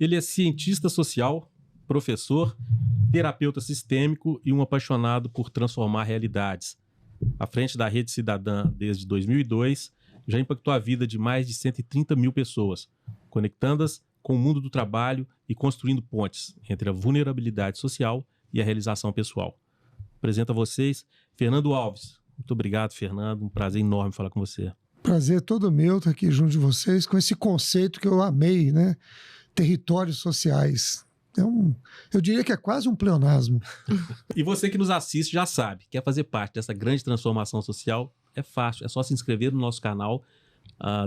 Ele é cientista social, professor, terapeuta sistêmico e um apaixonado por transformar realidades. À frente da Rede Cidadã desde 2002, já impactou a vida de mais de 130 mil pessoas, conectando-as com o mundo do trabalho e construindo pontes entre a vulnerabilidade social e a realização pessoal. Apresento a vocês Fernando Alves. Muito obrigado, Fernando. Um prazer enorme falar com você. Prazer todo meu estar aqui junto de vocês com esse conceito que eu amei, né? Territórios sociais. Eu diria que é quase um pleonasmo. E você que nos assiste já sabe, quer fazer parte dessa grande transformação social? É fácil, é só se inscrever no nosso canal,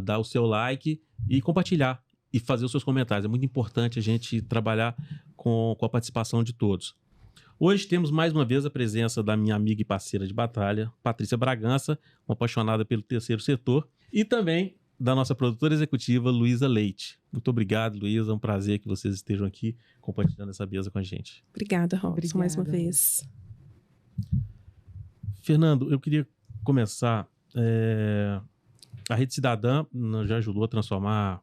dar o seu like e compartilhar e fazer os seus comentários. É muito importante a gente trabalhar com a participação de todos. Hoje temos mais uma vez a presença da minha amiga e parceira de batalha, Patrícia Bragança, uma apaixonada pelo terceiro setor, e também da nossa produtora executiva, Luísa Leite. Muito obrigado, Luísa. É um prazer que vocês estejam aqui compartilhando essa mesa com a gente. Obrigada, Robson, mais uma vez. Fernando, eu queria começar. A Rede Cidadã já ajudou a transformar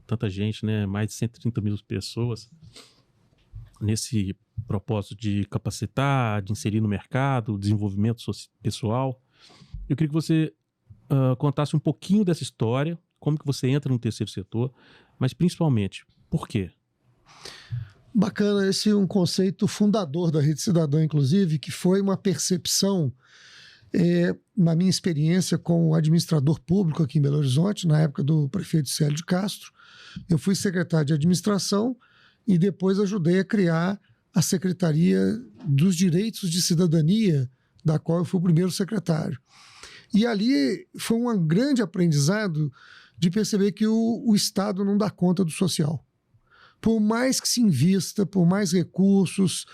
tanta gente, né? Mais de 130 mil pessoas nesse propósito de capacitar, de inserir no mercado, desenvolvimento pessoal. Eu queria que você contasse um pouquinho dessa história, como que você entra no terceiro setor, mas principalmente, por quê? Bacana, esse é um conceito fundador da Rede Cidadã, inclusive, que foi uma percepção, na minha experiência como administrador público aqui em Belo Horizonte, na época do prefeito Célio de Castro. Eu fui secretário de administração e depois ajudei a criar a Secretaria dos Direitos de Cidadania, da qual eu fui o primeiro secretário. E ali foi um grande aprendizado de perceber que o Estado não dá conta do social. Por mais que se invista, por mais recursos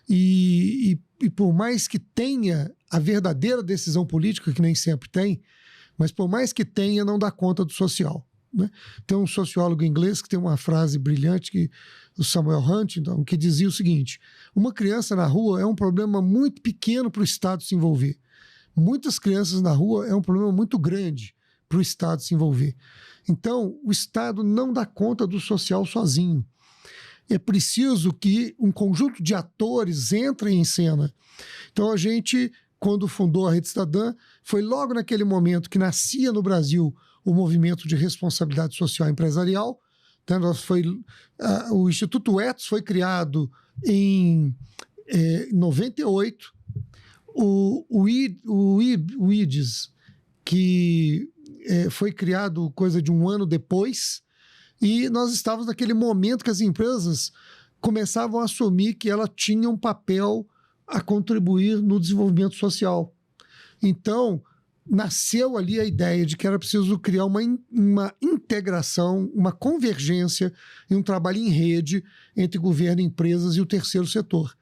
e por mais que tenha a verdadeira decisão política, que nem sempre tem, mas por mais que tenha, não dá conta do social, né? Tem um sociólogo inglês que tem uma frase brilhante, o Samuel Huntington, que dizia o seguinte: uma criança na rua é um problema muito pequeno para o Estado se envolver. Muitas crianças na rua é um problema muito grande para o Estado se envolver. Então, o Estado não dá conta do social sozinho. É preciso que um conjunto de atores entrem em cena. Então, a gente, quando fundou a Rede Cidadã, foi logo naquele momento que nascia no Brasil o movimento de responsabilidade social empresarial. Então, o Instituto Etos foi criado em 98. O IDES, que foi criado coisa de um ano depois, e nós estávamos naquele momento que as empresas começavam a assumir que ela tinha um papel a contribuir no desenvolvimento social. Então, nasceu ali a ideia de que era preciso criar uma integração, uma convergência e um trabalho em rede entre governo, empresas e o terceiro setor.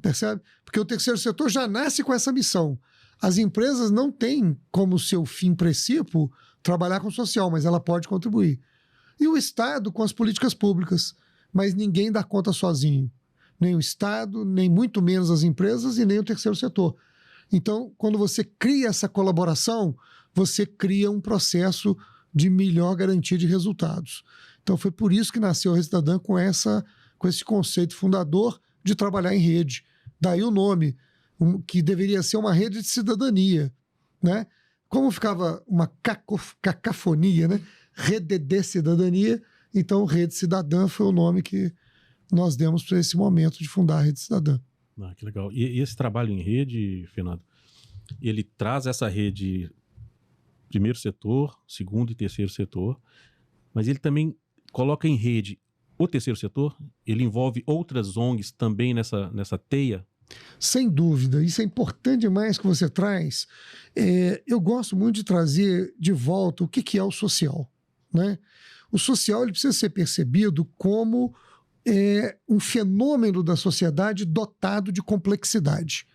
Percebe? Porque o terceiro setor já nasce com essa missão. As empresas não têm como seu fim princípio trabalhar com o social, mas ela pode contribuir. E o Estado com as políticas públicas, mas ninguém dá conta sozinho. Nem o Estado, nem muito menos as empresas e nem o terceiro setor. Então, quando você cria essa colaboração, você cria um processo de melhor garantia de resultados. Então, foi por isso que nasceu a Rede Cidadã com esse conceito fundador de trabalhar em rede. Daí o nome, que deveria ser uma rede de cidadania, né? Como ficava uma cacofonia, né? Rede de cidadania, então Rede Cidadã foi o nome que nós demos para esse momento de fundar a Rede Cidadã. Que legal. E esse trabalho em rede, Fernando, ele traz essa rede primeiro setor, segundo e terceiro setor, mas ele também coloca em rede o terceiro setor? Ele envolve outras ONGs também nessa teia? Sem dúvida, isso é importante demais que você traz. Eu gosto muito de trazer de volta o que é o social, né? O social ele precisa ser percebido como um fenômeno da sociedade dotado de complexidade.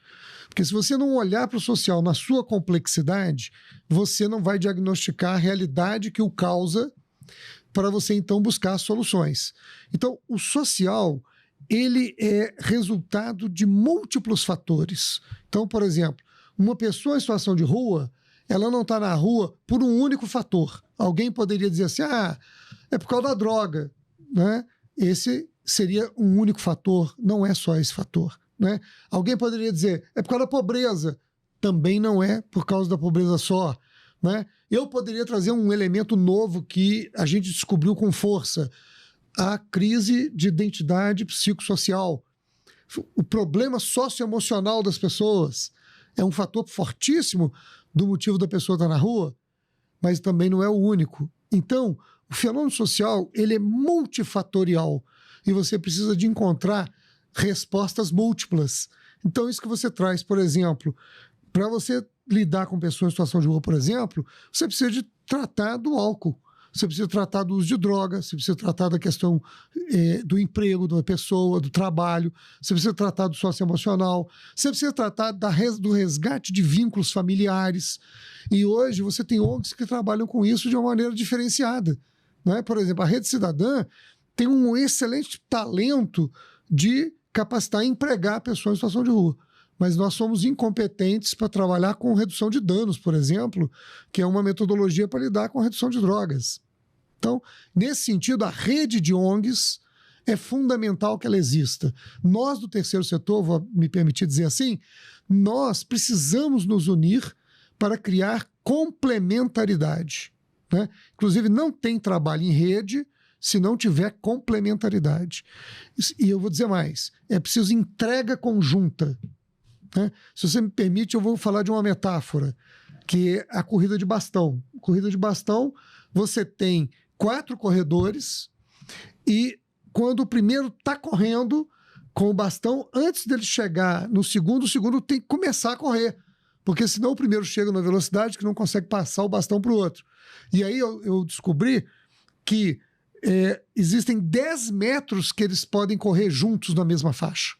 Porque se você não olhar para o social na sua complexidade, você não vai diagnosticar a realidade que o causa para você então buscar soluções. Então, o social ele é resultado de múltiplos fatores. Então, por exemplo, uma pessoa em situação de rua, ela não está na rua por um único fator. Alguém poderia dizer assim, é por causa da droga, né? esse seria um único fator, não é só esse fator, né? Alguém poderia dizer, é por causa da pobreza. Também não é por causa da pobreza só, né? Eu poderia trazer um elemento novo que a gente descobriu com força, a crise de identidade psicossocial. O problema socioemocional das pessoas é um fator fortíssimo do motivo da pessoa estar na rua, mas também não é o único. Então, o fenômeno social, ele é multifatorial e você precisa de encontrar respostas múltiplas. Então, isso que você traz, por exemplo, para você lidar com pessoas em situação de rua, por exemplo, você precisa de tratar do álcool, você precisa tratar do uso de drogas, você precisa tratar da questão do emprego da pessoa, do trabalho, você precisa tratar do socioemocional, você precisa tratar do resgate de vínculos familiares. E hoje você tem ONGs que trabalham com isso de uma maneira diferenciada, né? Por exemplo, a Rede Cidadã tem um excelente talento de capacitar e empregar pessoas em situação de rua. Mas nós somos incompetentes para trabalhar com redução de danos, por exemplo, que é uma metodologia para lidar com a redução de drogas. Então, nesse sentido, a rede de ONGs é fundamental que ela exista. Nós, do terceiro setor, vou me permitir dizer assim, nós precisamos nos unir para criar complementaridade, né? Inclusive, não tem trabalho em rede se não tiver complementaridade. E eu vou dizer mais, é preciso entrega conjunta. Se você me permite, eu vou falar de uma metáfora, que é a corrida de bastão. Corrida de bastão, você tem 4 corredores e quando o primeiro está correndo com o bastão, antes dele chegar no segundo, o segundo tem que começar a correr, porque senão o primeiro chega na velocidade que não consegue passar o bastão para o outro. E aí eu descobri que existem 10 metros que eles podem correr juntos na mesma faixa.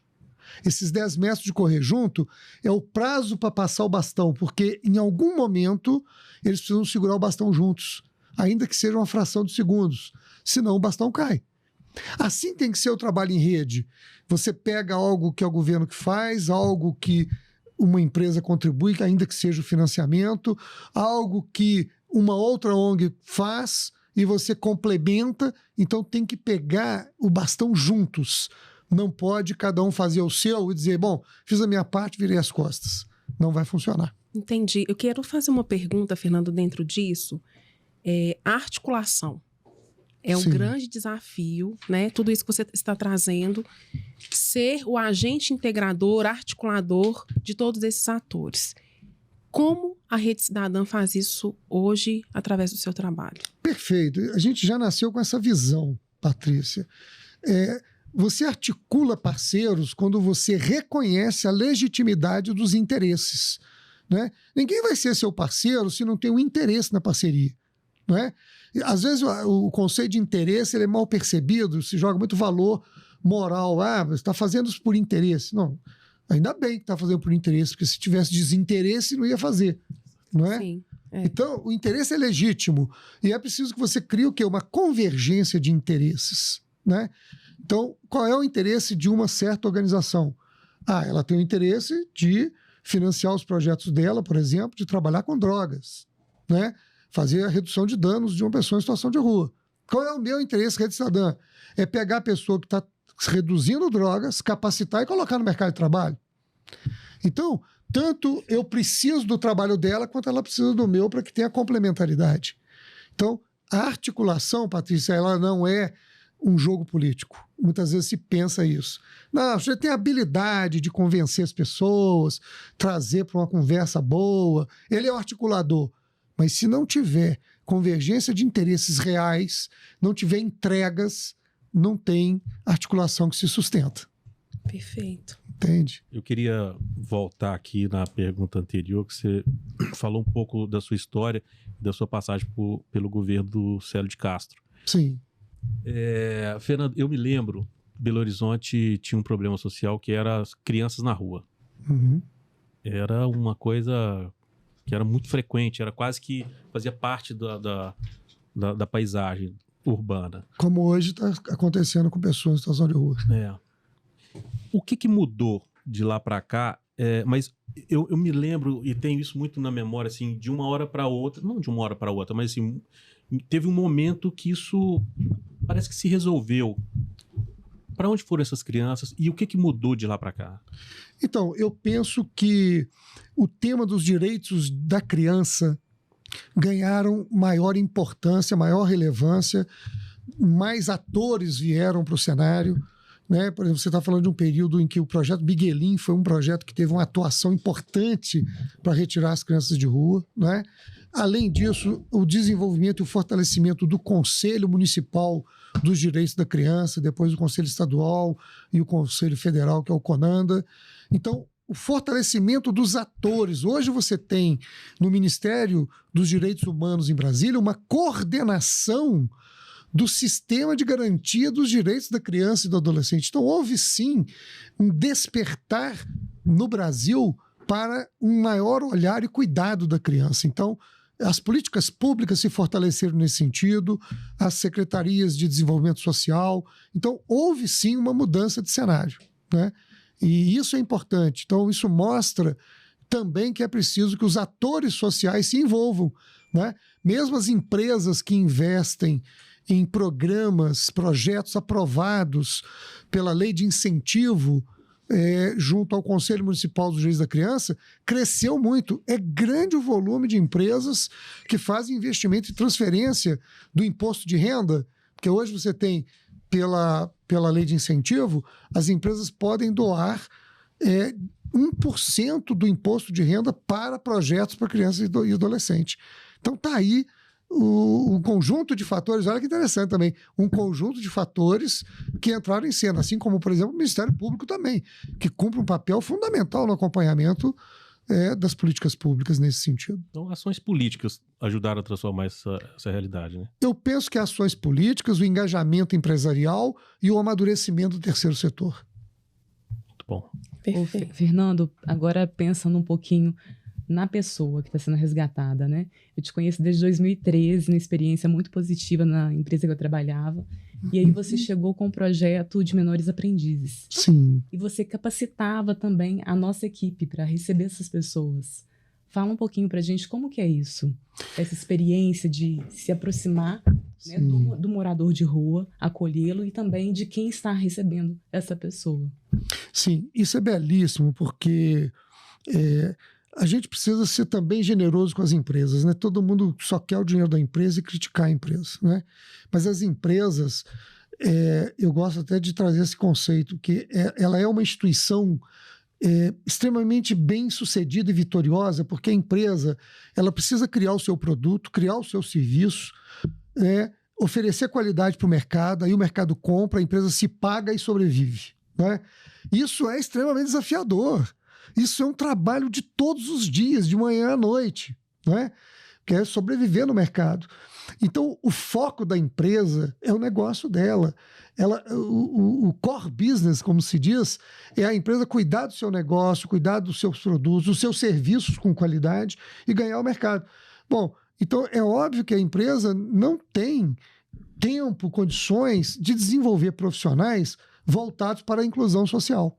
Esses 10 metros de correr junto é o prazo para passar o bastão, porque em algum momento eles precisam segurar o bastão juntos, ainda que seja uma fração de segundos, senão o bastão cai. Assim tem que ser o trabalho em rede. Você pega algo que é o governo que faz, algo que uma empresa contribui, ainda que seja o financiamento, algo que uma outra ONG faz e você complementa, então tem que pegar o bastão juntos. Não pode cada um fazer o seu e dizer, bom, fiz a minha parte, virei as costas. Não vai funcionar. Entendi. Eu quero fazer uma pergunta, Fernando, dentro disso. A articulação é um grande desafio, né? Tudo isso que você está trazendo, ser o agente integrador, articulador de todos esses atores. Como a Rede Cidadã faz isso hoje através do seu trabalho? Perfeito. A gente já nasceu com essa visão, Patrícia. Você articula parceiros quando você reconhece a legitimidade dos interesses, né? Ninguém vai ser seu parceiro se não tem um interesse na parceria, não é? Às vezes o conceito de interesse ele é mal percebido, se joga muito valor moral. Você está fazendo isso por interesse. Não, ainda bem que está fazendo por interesse, porque se tivesse desinteresse não ia fazer, não é? Sim. Então, o interesse é legítimo e é preciso que você crie o quê? Uma convergência de interesses, né? Então, qual é o interesse de uma certa organização? Ela tem o interesse de financiar os projetos dela, por exemplo, de trabalhar com drogas, né? Fazer a redução de danos de uma pessoa em situação de rua. Qual é o meu interesse, Rede Cidadã? É pegar a pessoa que está reduzindo drogas, capacitar e colocar no mercado de trabalho. Então, tanto eu preciso do trabalho dela, quanto ela precisa do meu para que tenha complementaridade. Então, a articulação, Patrícia, ela não é um jogo político. Muitas vezes se pensa isso. Não, você tem a habilidade de convencer as pessoas, trazer para uma conversa boa. Ele é o articulador. Mas se não tiver convergência de interesses reais, não tiver entregas, não tem articulação que se sustenta. Perfeito. Entende? Eu queria voltar aqui na pergunta anterior, que você falou um pouco da sua história, da sua passagem pelo governo do Célio de Castro. Sim. Fernando, eu me lembro, Belo Horizonte tinha um problema social que era as crianças na rua. Uhum. Era uma coisa que era muito frequente, era quase que fazia parte da paisagem urbana. Como hoje está acontecendo com pessoas em situação de rua. O que mudou de lá para cá? Mas eu me lembro, e tenho isso muito na memória, assim, de uma hora para outra, não de uma hora para outra, mas assim, teve um momento que isso parece que se resolveu. Para onde foram essas crianças e o que mudou de lá para cá? Então, eu penso que o tema dos direitos da criança ganharam maior importância, maior relevância, mais atores vieram para o cenário, né? Por exemplo, você está falando de um período em que o projeto Miguelim foi um projeto que teve uma atuação importante para retirar as crianças de rua, né? Além disso, o desenvolvimento e o fortalecimento do Conselho Municipal dos Direitos da Criança, depois o Conselho Estadual e o Conselho Federal, que é o CONANDA. Então, o fortalecimento dos atores. Hoje você tem no Ministério dos Direitos Humanos em Brasília uma coordenação do sistema de garantia dos direitos da criança e do adolescente. Então, houve sim um despertar no Brasil para um maior olhar e cuidado da criança. Então, as políticas públicas se fortaleceram nesse sentido, as secretarias de desenvolvimento social. Então, houve sim uma mudança de cenário, né? E isso é importante. Então, isso mostra também que é preciso que os atores sociais se envolvam, né? Mesmo as empresas que investem em programas, projetos aprovados pela lei de incentivo junto ao Conselho Municipal dos Direitos da Criança, cresceu muito. É grande o volume de empresas que fazem investimento e transferência do imposto de renda, porque hoje você tem, pela lei de incentivo, as empresas podem doar 1% do imposto de renda para projetos para crianças e adolescentes. Então está aí um conjunto de fatores, olha que interessante também, um conjunto de fatores que entraram em cena, assim como, por exemplo, o Ministério Público também, que cumpre um papel fundamental no acompanhamento das políticas públicas nesse sentido. Então, ações políticas ajudaram a transformar essa realidade, né? Eu penso que ações políticas, o engajamento empresarial e o amadurecimento do terceiro setor. Muito bom. Perfeito. Fernando, agora pensando um pouquinho na pessoa que está sendo resgatada, né? Eu te conheço desde 2013, uma experiência muito positiva na empresa que eu trabalhava. E aí você chegou com um projeto de menores aprendizes. Sim. E você capacitava também a nossa equipe para receber essas pessoas. Fala um pouquinho para a gente como que é isso, essa experiência de se aproximar, né, do morador de rua, acolhê-lo e também de quem está recebendo essa pessoa. Sim, isso é belíssimo, porque a gente precisa ser também generoso com as empresas, né? Todo mundo só quer o dinheiro da empresa e criticar a empresa, né? Mas as empresas, eu gosto até de trazer esse conceito, que ela é uma instituição extremamente bem sucedida e vitoriosa, porque a empresa ela precisa criar o seu produto, criar o seu serviço, oferecer qualidade para o mercado, aí o mercado compra, a empresa se paga e sobrevive, né? Isso é extremamente desafiador. Isso é um trabalho de todos os dias, de manhã à noite, né? Que é sobreviver no mercado. Então, o foco da empresa é o negócio dela. O core business, como se diz, é a empresa cuidar do seu negócio, cuidar dos seus produtos, dos seus serviços com qualidade e ganhar o mercado. Bom, então é óbvio que a empresa não tem tempo, condições de desenvolver profissionais voltados para a inclusão social.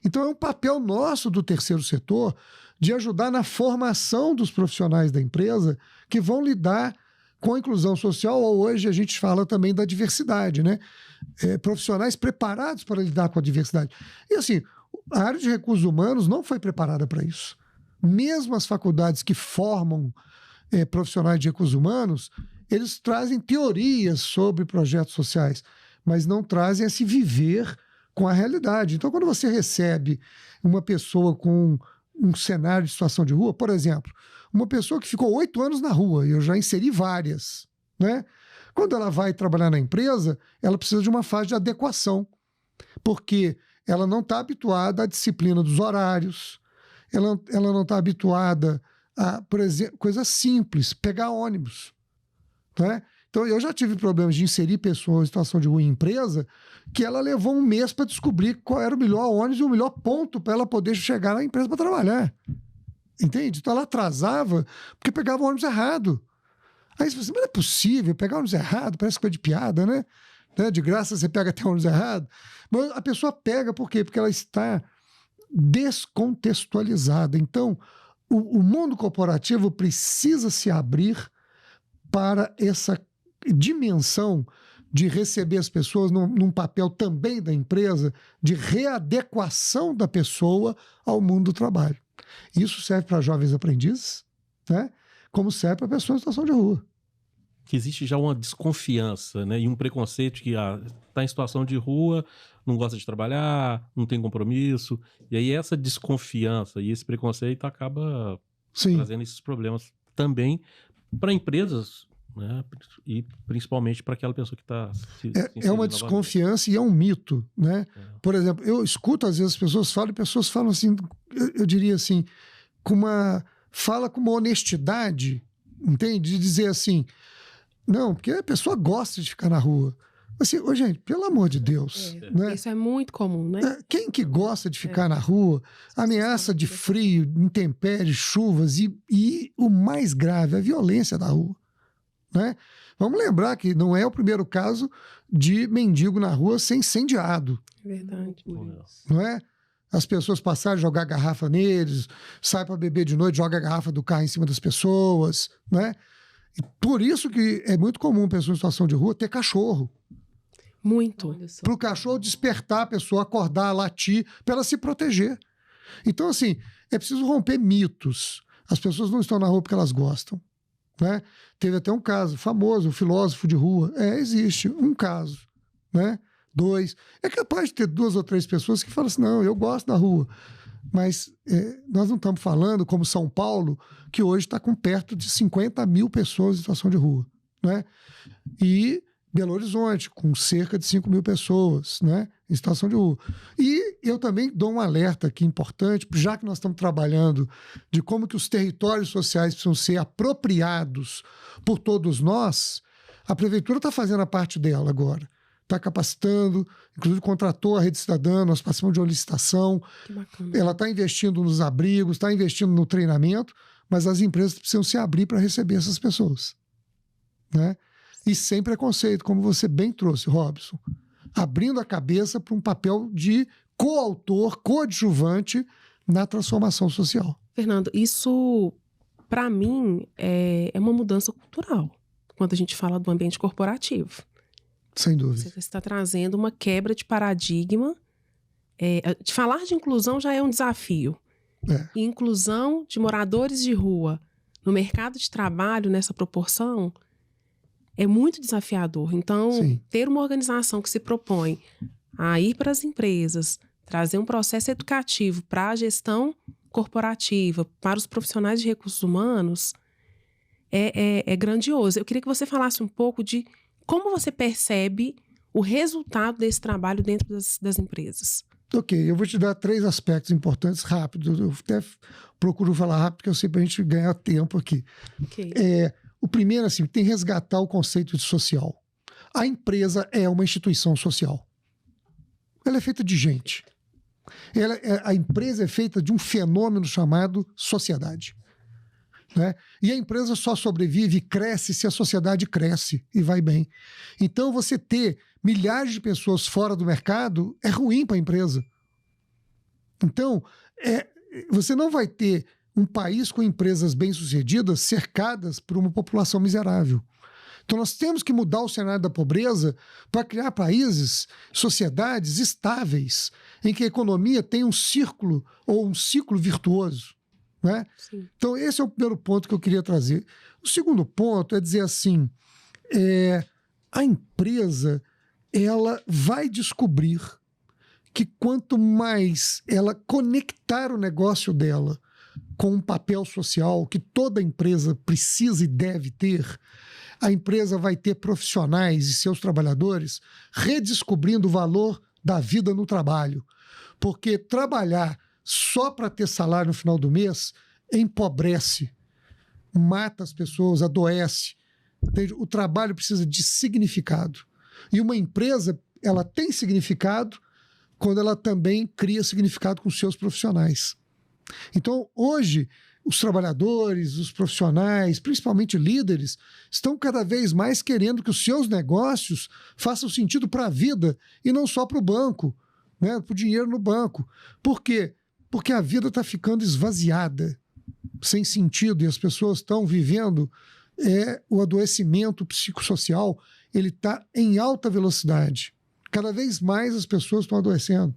Então é um papel nosso do terceiro setor de ajudar na formação dos profissionais da empresa que vão lidar com a inclusão social, ou hoje a gente fala também da diversidade, né? Profissionais preparados para lidar com a diversidade. E assim, a área de recursos humanos não foi preparada para isso. Mesmo as faculdades que formam profissionais de recursos humanos, eles trazem teorias sobre projetos sociais, mas não trazem esse viver com a realidade. Então, quando você recebe uma pessoa com um cenário de situação de rua, por exemplo, uma pessoa que ficou 8 anos na rua, e eu já inseri várias, né? Quando ela vai trabalhar na empresa, ela precisa de uma fase de adequação, porque ela não está habituada à disciplina dos horários, ela não está habituada a, por exemplo, coisa simples, pegar ônibus, né? Então, eu já tive problemas de inserir pessoas em situação de rua em empresa que ela levou um mês para descobrir qual era o melhor ônibus e o melhor ponto para ela poder chegar na empresa para trabalhar. Entende? Então, ela atrasava porque pegava o ônibus errado. Aí você fala assim, mas não é possível pegar o ônibus errado, parece coisa de piada, né? De graça você pega até o ônibus errado. Mas a pessoa pega por quê? Porque ela está descontextualizada. Então, o mundo corporativo precisa se abrir para essa dimensão de receber as pessoas num papel também da empresa de readequação da pessoa ao mundo do trabalho. Isso serve para jovens aprendizes, né? Como serve para pessoas em situação de rua. Que existe já uma desconfiança, né? E um preconceito que está em situação de rua, não gosta de trabalhar, não tem compromisso. E aí essa desconfiança e esse preconceito acaba trazendo esses problemas também para empresas, né? E principalmente para aquela pessoa que está É uma desconfiança e é um mito, né? Por exemplo, eu escuto às vezes as pessoas falam, e pessoas falam assim, eu diria assim, fala com uma honestidade, entende? De dizer assim, não, porque a pessoa gosta de ficar na rua. Assim, gente, pelo amor de Deus. Né? Isso é muito comum, né? Quem que gosta de ficar na rua, ameaça de frio, intempéries, chuvas e o mais grave, a violência da rua. Né? Vamos lembrar que não é o primeiro caso de mendigo na rua ser incendiado. Verdade. Não é? As pessoas passarem a jogar garrafa neles, sai para beber de noite, joga a garrafa do carro em cima das pessoas. Né? E por isso que é muito comum pessoas em situação de rua ter cachorro. Muito. Para o cachorro despertar a pessoa, acordar, latir, para ela se proteger. Então, assim, é preciso romper mitos. As pessoas não estão na rua porque elas gostam. Né? Teve até um caso famoso, um filósofo de rua. Existe um caso. Né? 2. É capaz de ter 2 ou 3 pessoas que falam assim, não, eu gosto da rua. Mas nós não estamos falando, como São Paulo, que hoje está com perto de 50 mil pessoas em situação de rua. Né? E Belo Horizonte, com cerca de 5 mil pessoas, né, em situação de rua. E eu também dou um alerta aqui importante, já que nós estamos trabalhando de como que os territórios sociais precisam ser apropriados por todos nós, a Prefeitura está fazendo a parte dela agora. Está capacitando, inclusive contratou a Rede Cidadã, nós participamos de uma licitação. Que bacana. Ela está investindo nos abrigos, está investindo no treinamento, mas as empresas precisam se abrir para receber essas pessoas. Né? E sem preconceito, como você bem trouxe, Robson. Abrindo a cabeça para um papel de coautor, coadjuvante na transformação social. Fernando, isso, para mim, é uma mudança cultural, quando a gente fala do ambiente corporativo. Sem dúvida. Você está trazendo uma quebra de paradigma. De falar de inclusão já é um desafio. E inclusão de moradores de rua no mercado de trabalho, nessa proporção, é muito desafiador. Então, ter uma organização que se propõe a ir para as empresas, trazer um processo educativo para a gestão corporativa, para os profissionais de recursos humanos, é grandioso. Eu queria que você falasse um pouco de como você percebe o resultado desse trabalho dentro das empresas. Ok, eu vou te dar 3 aspectos importantes rápido. Eu até procuro falar rápido, porque eu sei para a gente ganhar tempo aqui. Okay. O primeiro, assim, tem que resgatar o conceito de social. A empresa é uma instituição social. Ela é feita de gente. A empresa é feita de um fenômeno chamado sociedade. Né? E a empresa só sobrevive e cresce se a sociedade cresce e vai bem. Então, você ter milhares de pessoas fora do mercado é ruim para a empresa. Então, você não vai ter um país com empresas bem-sucedidas cercadas por uma população miserável. Então nós temos que mudar o cenário da pobreza para criar países, sociedades estáveis, em que a economia tem um círculo ou um ciclo virtuoso. Né? Então esse é o primeiro ponto que eu queria trazer. O segundo ponto é dizer assim, a empresa ela vai descobrir que quanto mais ela conectar o negócio dela com um papel social que toda empresa precisa e deve ter, a empresa vai ter profissionais e seus trabalhadores redescobrindo o valor da vida no trabalho. Porque trabalhar só para ter salário no final do mês empobrece, mata as pessoas, adoece. Entende? O trabalho precisa de significado. E uma empresa, ela tem significado quando ela também cria significado com seus profissionais. Então, hoje, os trabalhadores, os profissionais, principalmente líderes, estão cada vez mais querendo que os seus negócios façam sentido para a vida e não só para o banco, né? Para o dinheiro no banco. Por quê? Porque a vida está ficando esvaziada, sem sentido, e as pessoas estão vivendo o adoecimento psicossocial ele está em alta velocidade. Cada vez mais as pessoas estão adoecendo.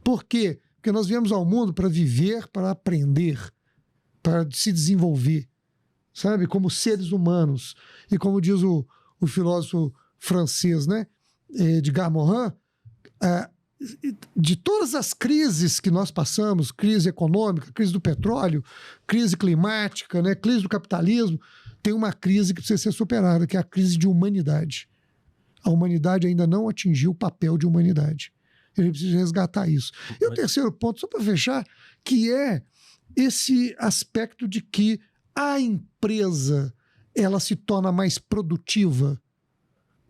Por quê? Porque nós viemos ao mundo para viver, para aprender, para se desenvolver, sabe? Como seres humanos. E como diz o filósofo francês, né? Edgar Morin, de todas as crises que nós passamos, crise econômica, crise do petróleo, crise climática, né? Crise do capitalismo, tem uma crise que precisa ser superada, que é a crise de humanidade. A humanidade ainda não atingiu o papel de humanidade. A gente precisa resgatar isso. E o terceiro ponto, só para fechar, que é esse aspecto de que a empresa ela se torna mais produtiva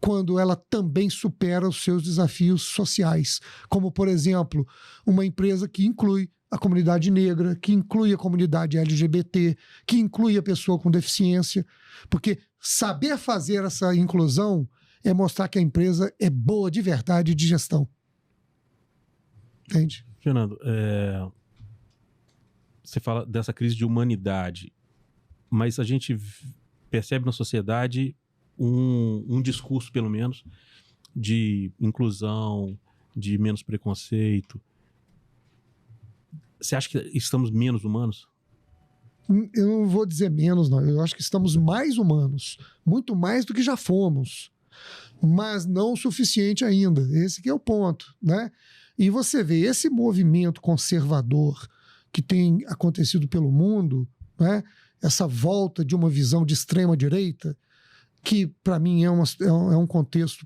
quando ela também supera os seus desafios sociais. Como, por exemplo, uma empresa que inclui a comunidade negra, que inclui a comunidade LGBT, que inclui a pessoa com deficiência. Porque saber fazer essa inclusão é mostrar que a empresa é boa de verdade de gestão. Entende? Fernando, você fala dessa crise de humanidade, mas a gente percebe na sociedade um discurso, pelo menos, de inclusão, de menos preconceito. Você acha que estamos menos humanos? Eu não vou dizer menos, não. Eu acho que estamos mais humanos. Muito mais do que já fomos. Mas não o suficiente ainda. Esse que é o ponto, né? E você vê esse movimento conservador que tem acontecido pelo mundo, né? Essa volta de uma visão de extrema-direita, que para mim é um contexto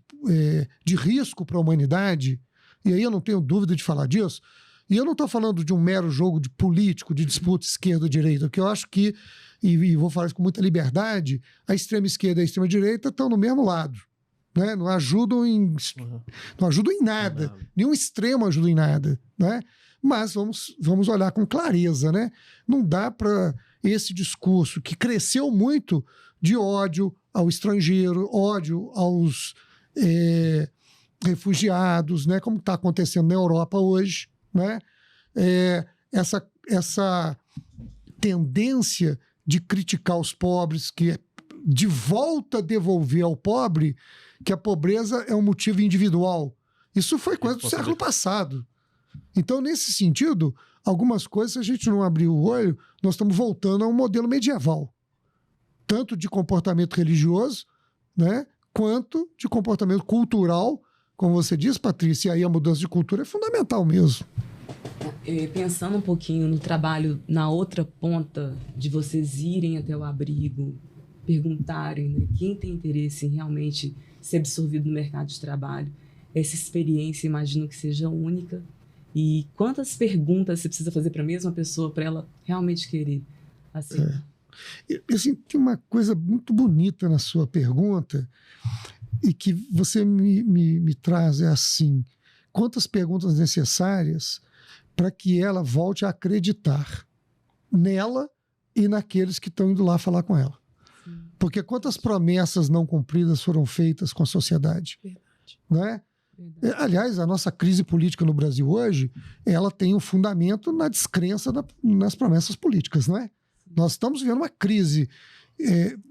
de risco para a humanidade, e aí eu não tenho dúvida de falar disso, e eu não estou falando de um mero jogo de político, de disputa esquerda-direita, que eu acho que, e vou falar isso com muita liberdade, a extrema-esquerda e a extrema-direita estão no mesmo lado. Né? Não ajudam em nada. Nenhum extremo ajuda em nada. Né? Mas vamos olhar com clareza. Né? Não dá para esse discurso que cresceu muito de ódio ao estrangeiro, ódio aos refugiados, né? Como está acontecendo na Europa hoje. Né? Essa tendência de criticar os pobres, que é de volta devolver ao pobre que a pobreza é um motivo individual. Isso foi coisa do século passado. Então, nesse sentido, algumas coisas, se a gente não abrir o olho, nós estamos voltando a um modelo medieval. Tanto de comportamento religioso, né, quanto de comportamento cultural. Como você diz, Patrícia, e aí a mudança de cultura é fundamental mesmo. Pensando um pouquinho no trabalho na outra ponta, de vocês irem até o abrigo, perguntarem, né, quem tem interesse em realmente ser absorvido no mercado de trabalho. Essa experiência, imagino que seja única. E quantas perguntas você precisa fazer para a mesma pessoa para ela realmente querer aceitar? Assim, tem uma coisa muito bonita na sua pergunta e que você me traz assim: quantas perguntas necessárias para que ela volte a acreditar nela e naqueles que estão indo lá falar com ela. Porque quantas promessas não cumpridas foram feitas com a sociedade? Verdade. Né? Verdade. Aliás, a nossa crise política no Brasil hoje, ela tem um fundamento na descrença nas promessas políticas, não é? Nós estamos vivendo uma crise,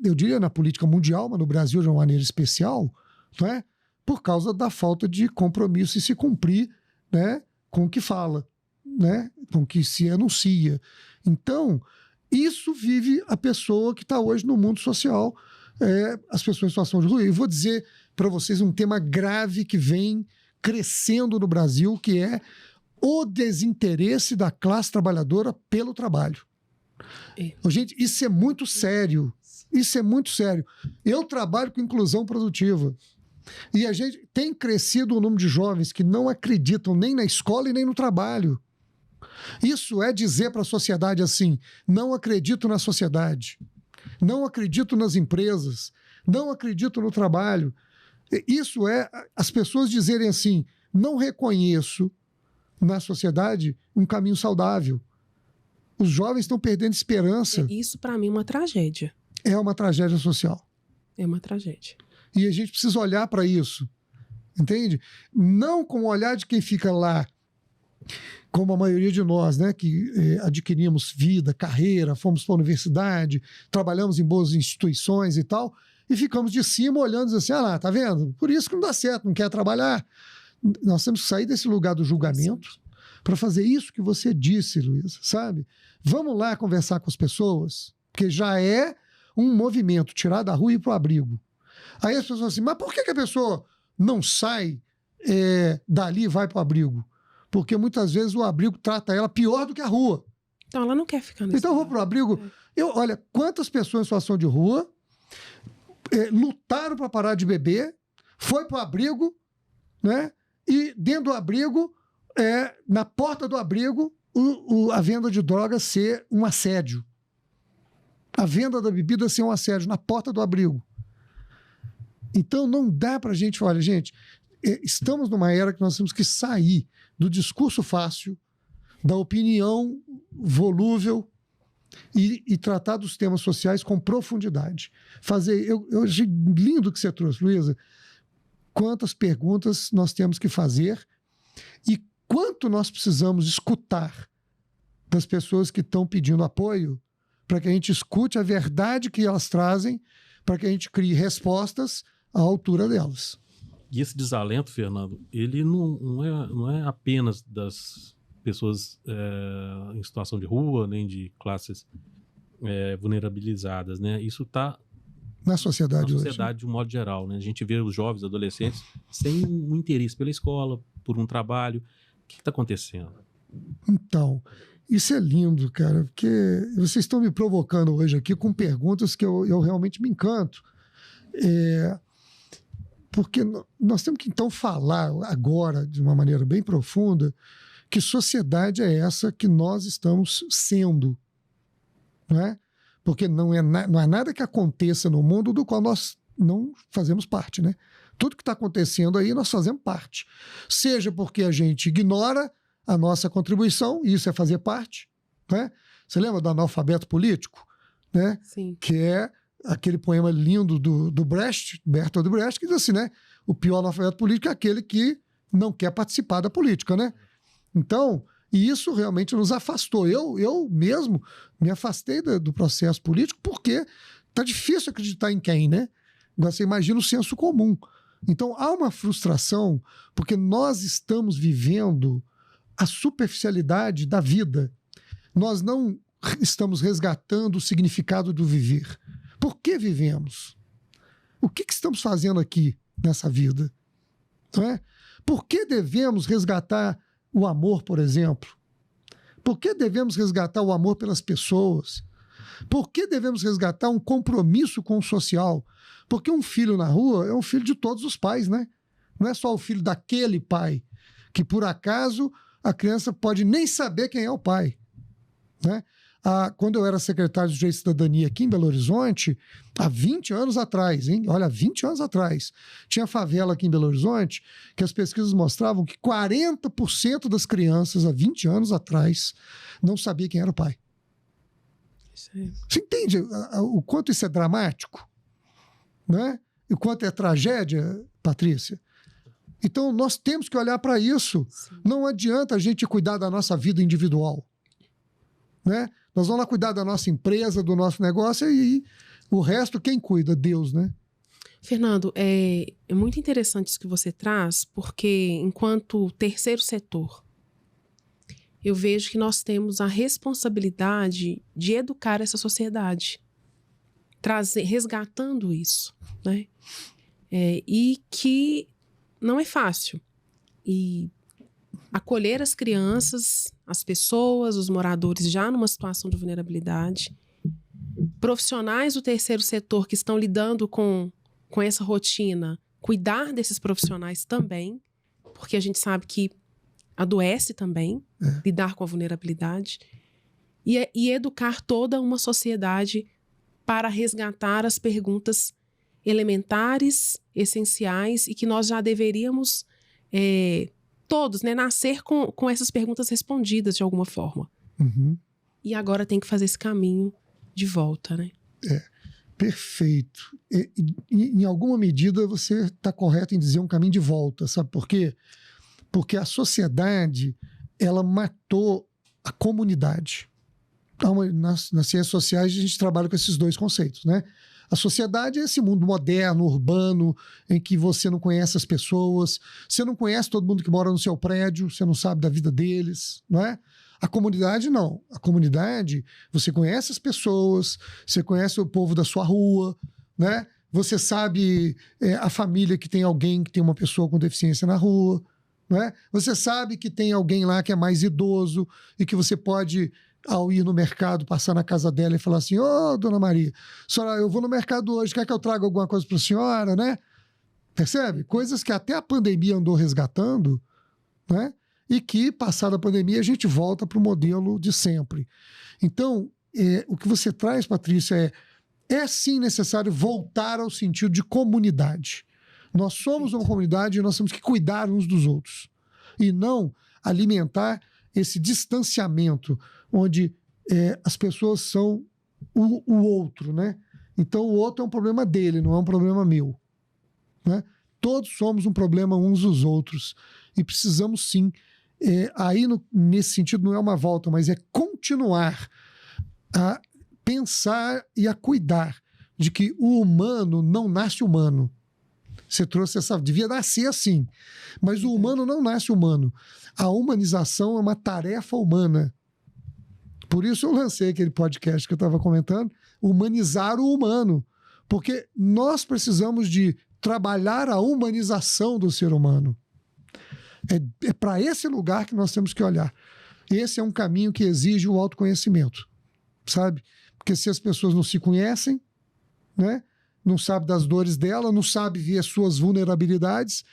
eu diria na política mundial, mas no Brasil de uma maneira especial, não é? Por causa da falta de compromisso e se cumprir, né, com o que fala, né, com o que se anuncia. Então, isso vive a pessoa que está hoje no mundo social, as pessoas em situação de rua. Eu vou dizer para vocês um tema grave que vem crescendo no Brasil, que é o desinteresse da classe trabalhadora pelo trabalho. Gente, isso é muito sério. Isso é muito sério. Eu trabalho com inclusão produtiva. E a gente tem crescido o número de jovens que não acreditam nem na escola e nem no trabalho. Isso é dizer para a sociedade assim: não acredito na sociedade, não acredito nas empresas, não acredito no trabalho. Isso é as pessoas dizerem assim: não reconheço na sociedade um caminho saudável. Os jovens estão perdendo esperança. Isso, para mim, é uma tragédia. É uma tragédia social. É uma tragédia. E a gente precisa olhar para isso, entende? Não com o olhar de quem fica lá, como a maioria de nós, né, que adquirimos vida, carreira, fomos para a universidade, trabalhamos em boas instituições e tal, e ficamos de cima olhando assim, ah lá, tá vendo? Por isso que não dá certo, não quer trabalhar. Nós temos que sair desse lugar do julgamento para fazer isso que você disse, Luísa, sabe? Vamos lá conversar com as pessoas, porque já é um movimento, tirar da rua e ir para o abrigo. Aí as pessoas falam assim, mas por que a pessoa não sai dali e vai para o abrigo? Porque muitas vezes o abrigo trata ela pior do que a rua. Então ela não quer ficar nesse Então eu vou para o abrigo. Olha, quantas pessoas em situação de rua lutaram para parar de beber, foi para o abrigo, né? E dentro do abrigo, na porta do abrigo, a venda de drogas ser um assédio. A venda da bebida ser um assédio na porta do abrigo. Então não dá para a gente, olha, gente, estamos numa era que nós temos que sair do discurso fácil, da opinião volúvel e tratar dos temas sociais com profundidade. Eu achei lindo o que você trouxe, Luísa. Quantas perguntas nós temos que fazer e quanto nós precisamos escutar das pessoas que estão pedindo apoio para que a gente escute a verdade que elas trazem, para que a gente crie respostas à altura delas. E esse desalento, Fernando, ele não é apenas das pessoas em situação de rua, nem de classes vulnerabilizadas, né? Isso está na sociedade hoje, de um modo geral, né? A gente vê os jovens, adolescentes, sem um interesse pela escola, por um trabalho. O que está acontecendo? Então, isso é lindo, cara, porque vocês estão me provocando hoje aqui com perguntas que eu realmente me encanto. Porque nós temos que, então, falar agora, de uma maneira bem profunda, que sociedade é essa que nós estamos sendo, não é? Porque não há nada que aconteça no mundo do qual nós não fazemos parte, né? Tudo que está acontecendo aí, nós fazemos parte. Seja porque a gente ignora a nossa contribuição, e isso é fazer parte, né? Você lembra do analfabeto político? Né? Sim. Que é aquele poema lindo do Brecht, Bertolt Brecht, que diz assim, né? O pior analfabeto político é aquele que não quer participar da política, né? Então, e isso realmente nos afastou. Eu mesmo me afastei do processo político porque tá difícil acreditar em quem, né? Você imagina o senso comum. Então, há uma frustração porque nós estamos vivendo a superficialidade da vida. Nós não estamos resgatando o significado do viver. Por que vivemos? O que estamos fazendo aqui nessa vida? Não é? Por que devemos resgatar o amor, por exemplo? Por que devemos resgatar o amor pelas pessoas? Por que devemos resgatar um compromisso com o social? Porque um filho na rua é um filho de todos os pais, né? Não é só o filho daquele pai, que por acaso a criança pode nem saber quem é o pai, né? Quando eu era secretário de Direito e Cidadania aqui em Belo Horizonte, há 20 anos atrás, hein? Olha, 20 anos atrás, tinha favela aqui em Belo Horizonte que as pesquisas mostravam que 40% das crianças, há 20 anos atrás, não sabia quem era o pai. Sim. Você entende o quanto isso é dramático? Né? E o quanto é tragédia, Patrícia? Então, nós temos que olhar para isso. Sim. Não adianta a gente cuidar da nossa vida individual, né? Nós vamos lá cuidar da nossa empresa, do nosso negócio e o resto quem cuida? Deus, né? Fernando, é muito interessante isso que você traz, porque enquanto terceiro setor, eu vejo que nós temos a responsabilidade de educar essa sociedade, resgatando isso, né? E que não é fácil. E acolher as crianças, as pessoas, os moradores já numa situação de vulnerabilidade, profissionais do terceiro setor que estão lidando com essa rotina, cuidar desses profissionais também, porque a gente sabe que adoece também, lidar com a vulnerabilidade, e educar toda uma sociedade para resgatar as perguntas elementares, essenciais, e que nós já deveríamos todos, né, nascer com essas perguntas respondidas de alguma forma. Uhum. E agora tem que fazer esse caminho de volta, né? Perfeito. Em alguma medida você está correto em dizer um caminho de volta, sabe por quê? Porque a sociedade, ela matou a comunidade. Nas ciências sociais a gente trabalha com esses dois conceitos, né? A sociedade é esse mundo moderno, urbano, em que você não conhece as pessoas, você não conhece todo mundo que mora no seu prédio, você não sabe da vida deles, não é? A comunidade não. A comunidade, você conhece as pessoas, você conhece o povo da sua rua, né? Você sabe a família que tem alguém que tem uma pessoa com deficiência na rua, não é? Você sabe que tem alguém lá que é mais idoso e que você pode, ao ir no mercado, passar na casa dela e falar assim: ô, dona Maria, senhora, eu vou no mercado hoje, quer que eu traga alguma coisa para a senhora, né? Percebe? Coisas que até a pandemia andou resgatando, né? E que, passada a pandemia, a gente volta para o modelo de sempre. Então, o que você traz, Patrícia, é sim necessário voltar ao sentido de comunidade. Nós somos uma comunidade e nós temos que cuidar uns dos outros. E não alimentar esse distanciamento, onde as pessoas são o outro, né? Então, o outro é um problema dele, não é um problema meu, né? Todos somos um problema uns dos outros. E precisamos, sim, aí nesse sentido não é uma volta, mas é continuar a pensar e a cuidar de que o humano não nasce humano. Você trouxe devia nascer assim, mas o humano não nasce humano. A humanização é uma tarefa humana. Por isso eu lancei aquele podcast que eu estava comentando, humanizar o humano, porque nós precisamos de trabalhar a humanização do ser humano. É para esse lugar que nós temos que olhar. Esse é um caminho que exige o autoconhecimento, sabe? Porque se as pessoas não se conhecem, né? Não sabe das dores dela, não sabe ver as suas vulnerabilidades,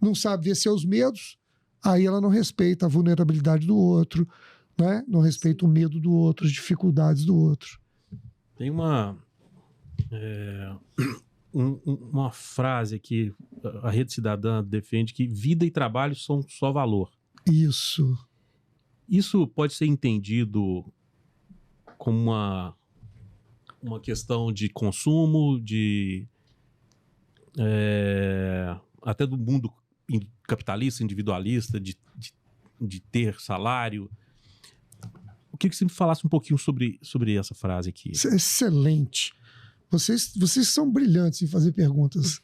não sabe ver seus medos, aí ela não respeita a vulnerabilidade do outro, né? Não respeita o medo do outro, as dificuldades do outro. Tem uma frase que a Rede Cidadã defende, que vida e trabalho são só valor. Isso. Isso pode ser entendido como uma questão de consumo, até do mundo capitalista, individualista, de ter salário. Eu queria que você me falasse um pouquinho sobre essa frase aqui. Excelente. Vocês são brilhantes em fazer perguntas.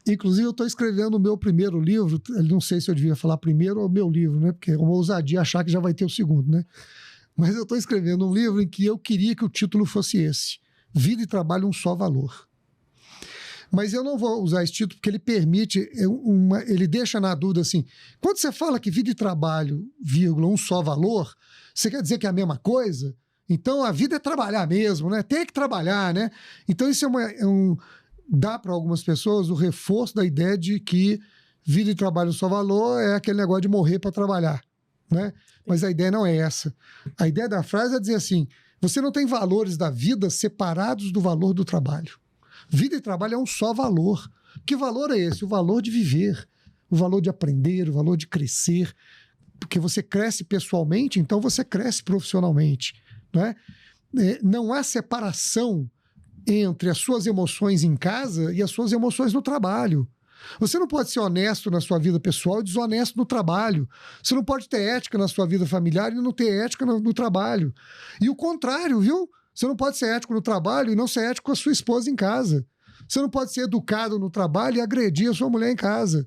Inclusive, eu estou escrevendo o meu primeiro livro. Não sei se eu devia falar primeiro ou o meu livro, né? Porque é uma ousadia achar que já vai ter o segundo, né? Mas eu estou escrevendo um livro em que eu queria que o título fosse esse: Vida e Trabalho, um Só Valor. Mas eu não vou usar esse título porque ele permite, ele deixa na dúvida assim, quando você fala que vida e trabalho, vírgula, um só valor, você quer dizer que é a mesma coisa? Então a vida é trabalhar mesmo, né? Tem que trabalhar, né? Então isso dá para algumas pessoas o reforço da ideia de que vida e trabalho um só valor é aquele negócio de morrer para trabalhar, né? Mas a ideia não é essa. A ideia da frase é dizer assim: você não tem valores da vida separados do valor do trabalho. Vida e trabalho é um só valor. Que valor é esse? O valor de viver, o valor de aprender, o valor de crescer. Porque você cresce pessoalmente, então você cresce profissionalmente, né? Não há separação entre as suas emoções em casa e as suas emoções no trabalho. Você não pode ser honesto na sua vida pessoal e desonesto no trabalho. Você não pode ter ética na sua vida familiar e não ter ética no trabalho. E o contrário, viu? Você não pode ser ético no trabalho e não ser ético com a sua esposa em casa. Você não pode ser educado no trabalho e agredir a sua mulher em casa.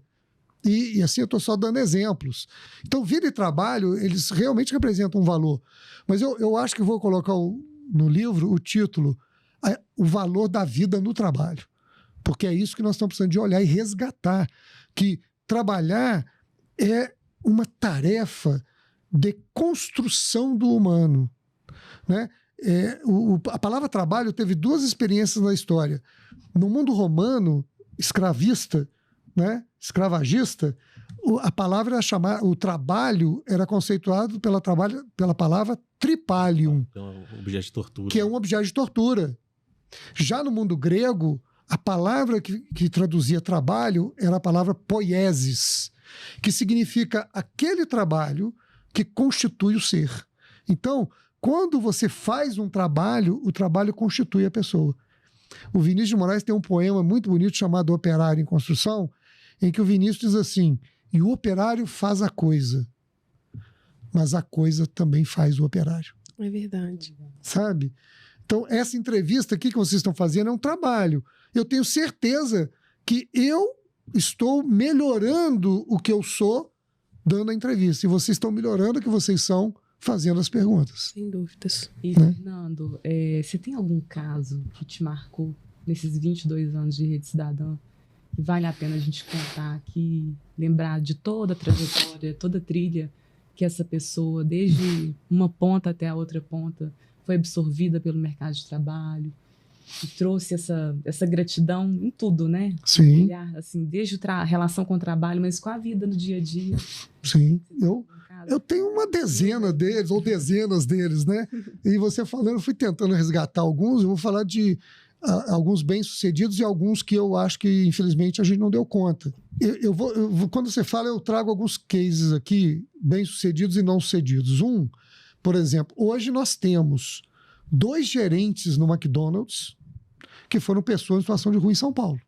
E assim eu estou só dando exemplos. Então, vida e trabalho, eles realmente representam um valor. Mas eu acho que vou colocar no livro o título: O Valor da Vida no Trabalho. Porque é isso que nós estamos precisando de olhar e resgatar. Que trabalhar é uma tarefa de construção do humano, né? A palavra trabalho teve duas experiências na história. No mundo romano, escravista, né? Escravagista, a palavra o trabalho era conceituado pela palavra tripalium, objeto de tortura. Que é um objeto de tortura. Já no mundo grego, a palavra que traduzia trabalho era a palavra poiesis, que significa aquele trabalho que constitui o ser. Então, quando você faz um trabalho, o trabalho constitui a pessoa. O Vinícius de Moraes tem um poema muito bonito chamado Operário em Construção, em que o Vinícius diz assim: e o operário faz a coisa, mas a coisa também faz o operário. É verdade. Sabe? Então, essa entrevista aqui que vocês estão fazendo é um trabalho. Eu tenho certeza que eu estou melhorando o que eu sou dando a entrevista. E vocês estão melhorando o que vocês são fazendo as perguntas. Sem dúvidas. E, Fernando, você tem algum caso que te marcou nesses 22 anos de Rede Cidadã que vale a pena a gente contar aqui, lembrar de toda a trajetória, toda a trilha que essa pessoa, desde uma ponta até a outra ponta, foi absorvida pelo mercado de trabalho e trouxe essa gratidão em tudo, né? Sim. Olhar, assim, desde a relação com o trabalho, mas com a vida no dia a dia. Sim. Eu tenho uma dezena deles, ou dezenas deles, né? E você falando, eu fui tentando resgatar alguns, eu vou falar de alguns bem-sucedidos e alguns que eu acho que, infelizmente, a gente não deu conta. Quando você fala, eu trago alguns cases aqui, bem-sucedidos e não-sucedidos. Por exemplo, hoje nós temos 2 gerentes no McDonald's que foram pessoas em situação de rua em São Paulo.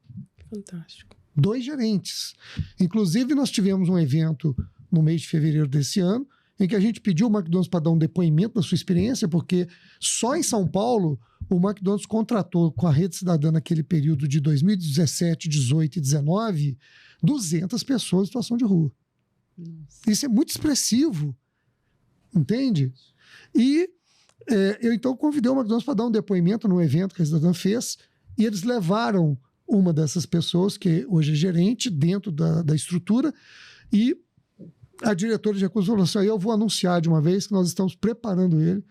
Fantástico. 2 gerentes. Inclusive, nós tivemos um evento no mês de fevereiro desse ano, em que a gente pediu o McDonald's para dar um depoimento da sua experiência, porque só em São Paulo o McDonald's contratou com a Rede Cidadã naquele período de 2017, 18 e 19, 200 pessoas em situação de rua. Nossa. Isso é muito expressivo, entende? E eu então convidei o McDonald's para dar um depoimento num evento que a Cidadã fez, e eles levaram uma dessas pessoas, que hoje é gerente, dentro da estrutura, e a diretora de recursos falou assim: eu vou anunciar de uma vez que nós estamos preparando ele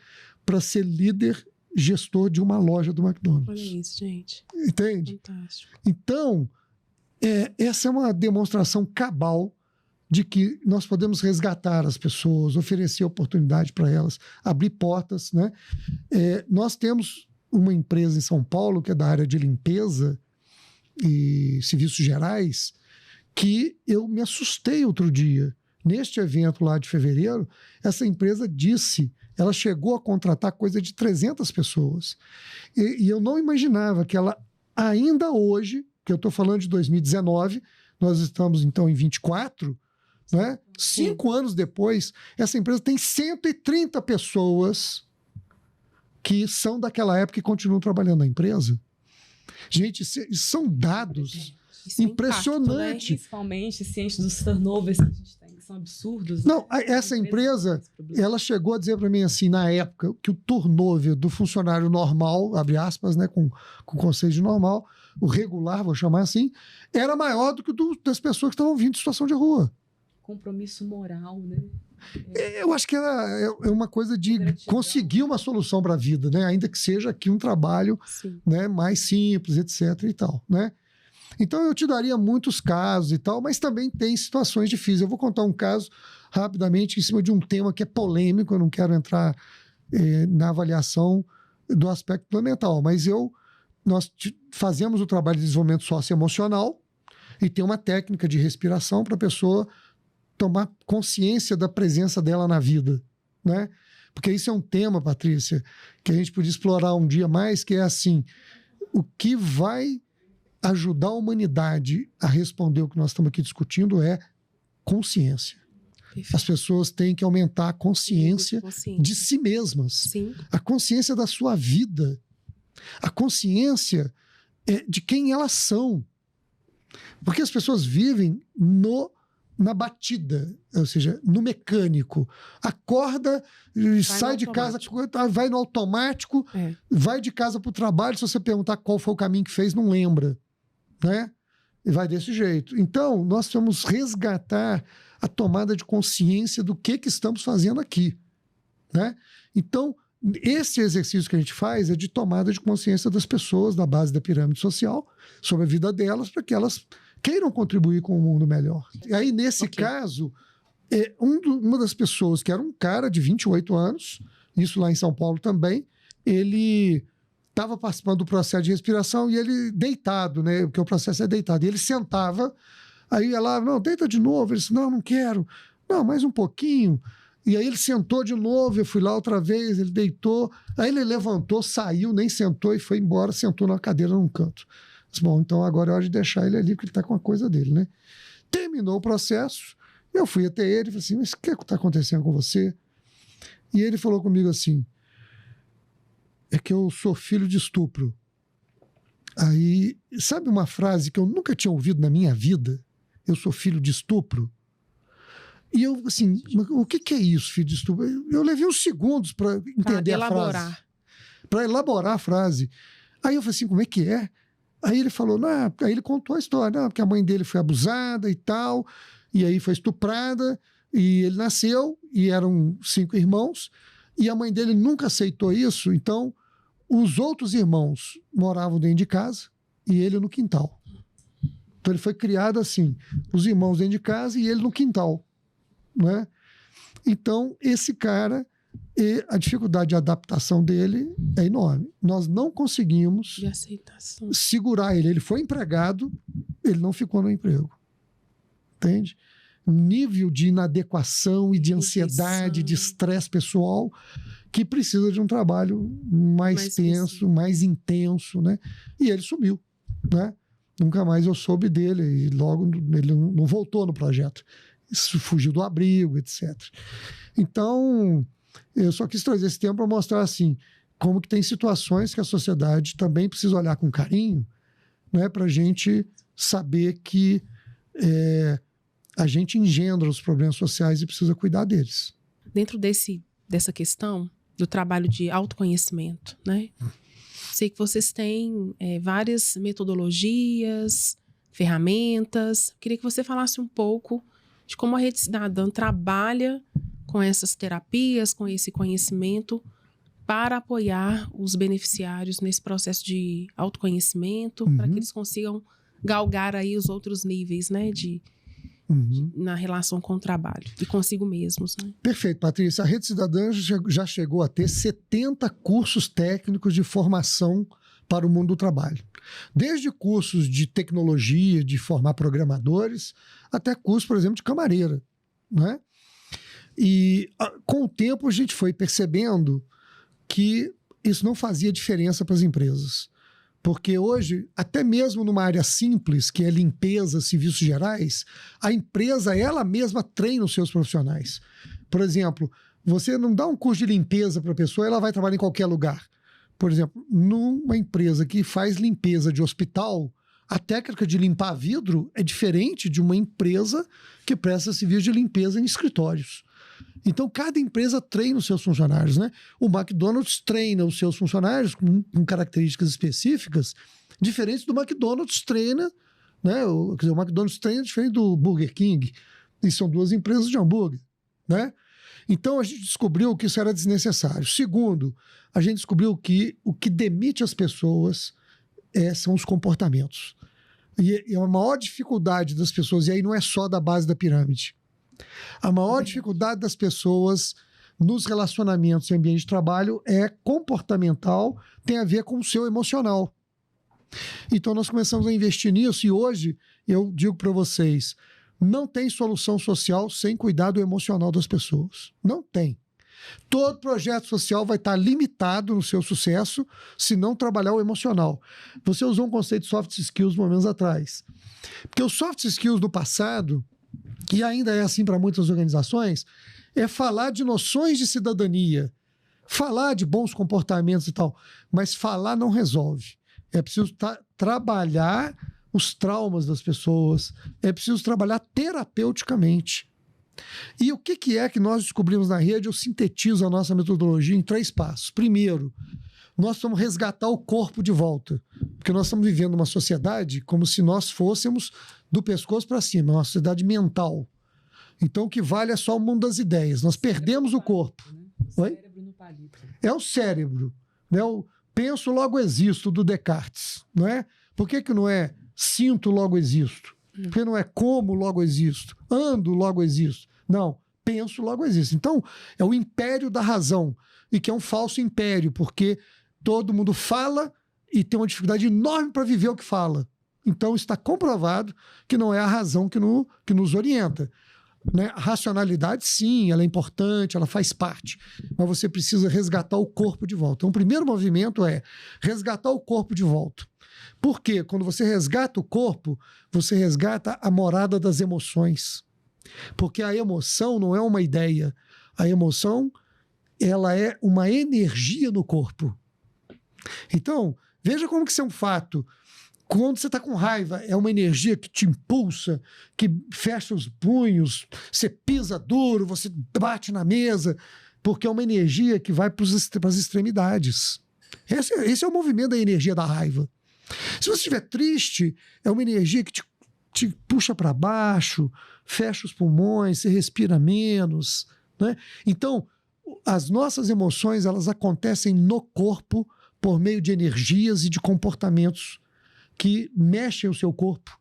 para ser líder gestor de uma loja do McDonald's. Olha isso, gente. Entende? Fantástico. Então, essa é uma demonstração cabal de que nós podemos resgatar as pessoas, oferecer oportunidade para elas, abrir portas, né? Nós temos uma empresa em São Paulo que é da área de limpeza e serviços gerais, que eu me assustei outro dia. Neste evento lá de fevereiro, essa empresa ela chegou a contratar coisa de 300 pessoas. E eu não imaginava que ela, ainda hoje, que eu estou falando de 2019, nós estamos então em 24, né? 5 anos depois, essa empresa tem 130 pessoas que são daquela época e continuam trabalhando na empresa. Gente, são dados impressionantes. Impacto, né? Principalmente ciente dos turnovers que a gente tem, que são absurdos. Não, essa empresa, ela chegou a dizer para mim assim, na época, que o turnover do funcionário normal, abre aspas, né, com conceito de normal, o regular, vou chamar assim, era maior do que o das pessoas que estavam vindo de situação de rua. Compromisso moral, né? Eu acho que é uma coisa de conseguir uma solução para a vida, né? Ainda que seja aqui um trabalho, né, mais simples, etc. e tal, né? Então eu te daria muitos casos e tal, mas também tem situações difíceis. Eu vou contar um caso rapidamente em cima de um tema que é polêmico, eu não quero entrar na avaliação do aspecto fundamental, mas nós fazemos o trabalho de desenvolvimento socioemocional e tem uma técnica de respiração para a pessoa tomar consciência da presença dela na vida, né? Porque isso é um tema, Patrícia, que a gente podia explorar um dia mais, que é assim, o que vai ajudar a humanidade a responder o que nós estamos aqui discutindo é consciência. Perfeito. As pessoas têm que aumentar a consciência de si mesmas. Sim. A consciência da sua vida. A consciência de quem elas são. Porque as pessoas vivem na batida, ou seja, no mecânico. Acorda, sai de casa, vai no automático, vai de casa para o trabalho. Se você perguntar qual foi o caminho que fez, não lembra. Né? E vai desse jeito. Então, nós vamos resgatar a tomada de consciência do que estamos fazendo aqui. Né? Então, esse exercício que a gente faz é de tomada de consciência das pessoas da base da pirâmide social, sobre a vida delas, para que elas queiram contribuir com um mundo melhor. E aí, nesse caso, uma das pessoas, que era um cara de 28 anos, isso lá em São Paulo também, ele estava participando do processo de respiração e ele deitado, né? Porque o processo é deitado. E ele sentava, aí ela, não, deita de novo. Ele disse, não quero. Não, mais um pouquinho. E aí ele sentou de novo, eu fui lá outra vez, ele deitou. Aí ele levantou, saiu, nem sentou e foi embora, sentou na cadeira num canto. Disse, bom, então agora é hora de deixar ele ali, porque ele está com a coisa dele, né? Terminou o processo, eu fui até ele e falei assim, mas o que está acontecendo com você? E ele falou comigo assim, é que eu sou filho de estupro. Aí, sabe uma frase que eu nunca tinha ouvido na minha vida? Eu sou filho de estupro? E eu, assim, o que é isso, filho de estupro? Eu levei uns segundos para entender a frase. Para elaborar a frase. Aí eu falei assim, como é que é? Aí ele falou, não, aí ele contou a história, não, porque a mãe dele foi abusada e tal, e aí foi estuprada, e ele nasceu, e eram 5 irmãos, e a mãe dele nunca aceitou isso, então os outros irmãos moravam dentro de casa e ele no quintal. Então ele foi criado assim, os irmãos dentro de casa e ele no quintal, né? Então esse cara, a dificuldade de adaptação dele é enorme. Nós não conseguimos segurar ele. Ele foi empregado, ele não ficou no emprego. Entende? Nível de inadequação e de ansiedade, de estresse pessoal, que precisa de um trabalho mais tenso, mais intenso, né? E ele sumiu, né? Nunca mais eu soube dele e logo ele não voltou no projeto. Isso fugiu do abrigo, etc. Então, eu só quis trazer esse tema para mostrar assim, como que tem situações que a sociedade também precisa olhar com carinho, né? Para a gente saber que a gente engendra os problemas sociais e precisa cuidar deles. Dentro dessa questão do trabalho de autoconhecimento, né? Sei que vocês têm várias metodologias, ferramentas. Queria que você falasse um pouco de como a Rede Cidadã trabalha com essas terapias, com esse conhecimento, para apoiar os beneficiários nesse processo de autoconhecimento, para que eles consigam galgar aí os outros níveis, né, na relação com o trabalho e consigo mesmos. Né? Perfeito, Patrícia. A Rede Cidadã já chegou a ter 70 cursos técnicos de formação para o mundo do trabalho. Desde cursos de tecnologia, de formar programadores, até cursos, por exemplo, de camareira, né? E com o tempo a gente foi percebendo que isso não fazia diferença para as empresas. Porque hoje, até mesmo numa área simples, que é limpeza, serviços gerais, a empresa, ela mesma treina os seus profissionais. Por exemplo, você não dá um curso de limpeza para a pessoa, ela vai trabalhar em qualquer lugar. Por exemplo, numa empresa que faz limpeza de hospital, a técnica de limpar vidro é diferente de uma empresa que presta serviço de limpeza em escritórios. Então, cada empresa treina os seus funcionários, né? O McDonald's treina os seus funcionários com características específicas diferentes do McDonald's treina, né? Quer dizer, o McDonald's treina diferente do Burger King. E são 2 empresas de hambúrguer, né? Então, a gente descobriu que isso era desnecessário. Segundo, a gente descobriu que o que demite as pessoas são os comportamentos. E a maior dificuldade das pessoas, e aí não é só da base da pirâmide, a maior dificuldade das pessoas nos relacionamentos em ambiente de trabalho é comportamental, tem a ver com o seu emocional. Então nós começamos a investir nisso e hoje eu digo para vocês, não tem solução social sem cuidar do emocional das pessoas. Não tem. Todo projeto social vai estar limitado no seu sucesso se não trabalhar o emocional. Você usou um conceito de soft skills momentos atrás. Porque os soft skills do passado, que ainda é assim para muitas organizações, é falar de noções de cidadania, falar de bons comportamentos e tal, mas falar não resolve. É preciso trabalhar os traumas das pessoas, é preciso trabalhar terapeuticamente. E o que é que nós descobrimos na rede? Eu sintetizo a nossa metodologia em 3 passos. Primeiro, nós vamos resgatar o corpo de volta, porque nós estamos vivendo uma sociedade como se nós fôssemos do pescoço para cima, uma sociedade mental. Então o que vale é só o mundo das ideias. Nós perdemos o corpo. Oi? É o cérebro, né? O penso, logo existo, do Descartes. Não é? Por que não é sinto, logo existo? Porque não é como, logo existo. Ando, logo existo. Não, penso, logo existo. Então, é o império da razão. E que é um falso império, porque todo mundo fala e tem uma dificuldade enorme para viver o que fala. Então, está comprovado que não é a razão que nos orienta. Né? A racionalidade, sim, ela é importante, ela faz parte. Mas você precisa resgatar o corpo de volta. Então, o primeiro movimento é resgatar o corpo de volta. Por quê? Quando você resgata o corpo, você resgata a morada das emoções. Porque a emoção não é uma ideia. A emoção, ela é uma energia no corpo. Então, veja como que isso é um fato. Quando você está com raiva, é uma energia que te impulsa, que fecha os punhos, você pisa duro, você bate na mesa, porque é uma energia que vai para as extremidades. Esse é o movimento da energia da raiva. Se você estiver triste, é uma energia que te puxa para baixo, fecha os pulmões, você respira menos, né? Então, as nossas emoções, elas acontecem no corpo por meio de energias e de comportamentos que mexem o seu corpo.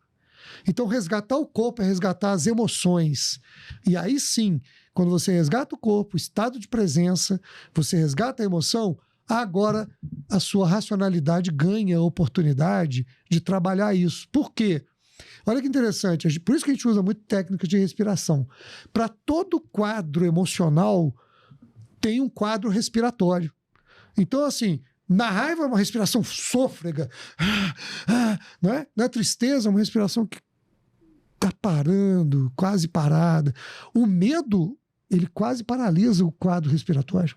Então, resgatar o corpo é resgatar as emoções. E aí sim, quando você resgata o corpo, o estado de presença, você resgata a emoção, agora a sua racionalidade ganha a oportunidade de trabalhar isso. Por quê? Olha que interessante, por isso que a gente usa muito técnica de respiração. Para todo quadro emocional, tem um quadro respiratório. Então, assim, na raiva é uma respiração sôfrega, né? Na tristeza é uma respiração que está parando, quase parada. O medo, ele quase paralisa o quadro respiratório.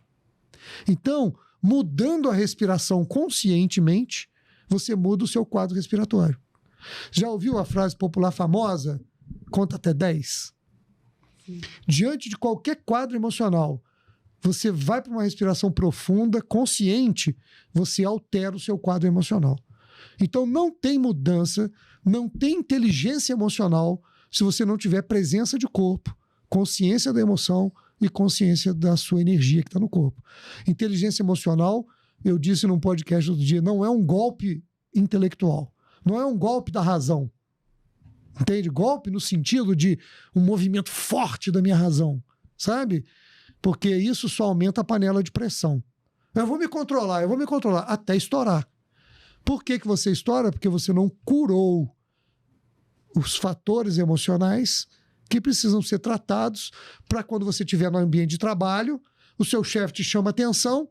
Então, mudando a respiração conscientemente, você muda o seu quadro respiratório. Já ouviu a frase popular famosa? Conta até 10. Sim. Diante de qualquer quadro emocional, você vai para uma respiração profunda, consciente, você altera o seu quadro emocional. Então não tem mudança, não tem inteligência emocional se você não tiver presença de corpo, consciência da emoção e consciência da sua energia que está no corpo. Inteligência emocional, eu disse num podcast outro dia, não é um golpe intelectual, não é um golpe da razão. Entende? Golpe no sentido de um movimento forte da minha razão, sabe? Porque isso só aumenta a panela de pressão. Eu vou me controlar, até estourar. Por que você estoura? Porque você não curou os fatores emocionais que precisam ser tratados para quando você estiver no ambiente de trabalho, o seu chefe te chama atenção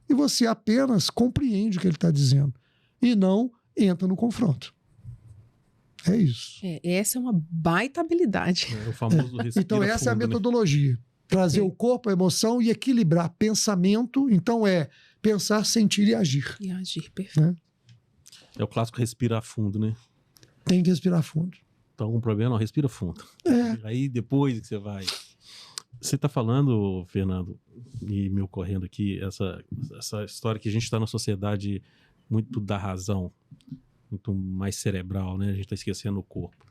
e você apenas compreende o que ele está dizendo e não entra no confronto. É isso. Essa é uma baita habilidade. O famoso respira Então essa fundo, é a metodologia. Né? Trazer o corpo, a emoção e equilibrar pensamento. Então pensar, sentir e agir. E agir, perfeito. Né? É o clássico respirar fundo, né? Tem que respirar fundo. Então, algum problema? Não, respira fundo. Aí depois que você vai... Você está falando, Fernando, e me ocorrendo aqui, essa história que a gente está na sociedade muito da razão, muito mais cerebral, né? A gente está esquecendo o corpo.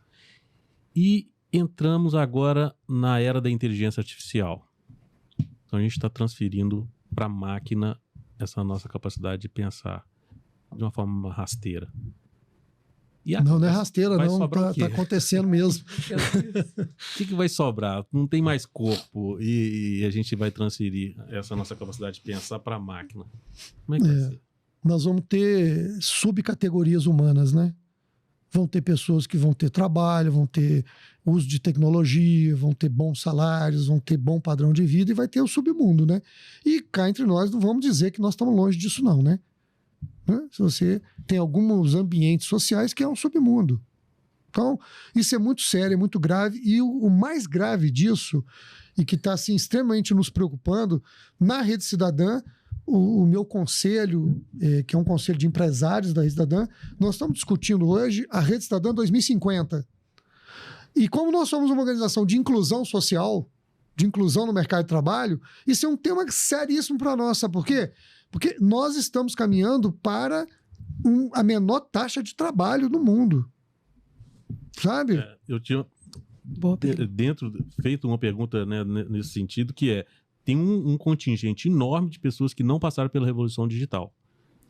E entramos agora na era da inteligência artificial. Então a gente está transferindo para a máquina essa nossa capacidade de pensar de uma forma rasteira. Não é rasteira, não. Está acontecendo mesmo. O que vai sobrar? Não tem mais corpo e a gente vai transferir essa nossa capacidade de pensar para a máquina. Como é que vai ser? Nós vamos ter subcategorias humanas, né? Vão ter pessoas que vão ter trabalho, vão ter uso de tecnologia, vão ter bons salários, vão ter bom padrão de vida e vai ter o submundo, né? E cá entre nós não vamos dizer que nós estamos longe disso não, né? Se você tem alguns ambientes sociais que é um submundo. Então, isso é muito sério, é muito grave. E o mais grave disso, e que está assim, extremamente nos preocupando, na Rede Cidadã, o meu conselho, que é um conselho de empresários da Rede Cidadã, nós estamos discutindo hoje a Rede Cidadã 2050. E como nós somos uma organização de inclusão social, de inclusão no mercado de trabalho, isso é um tema seríssimo para nós. Sabe por quê? Porque nós estamos caminhando para a menor taxa de trabalho no mundo. Sabe? Eu tinha feito uma pergunta, né, nesse sentido, que tem um contingente enorme de pessoas que não passaram pela revolução digital.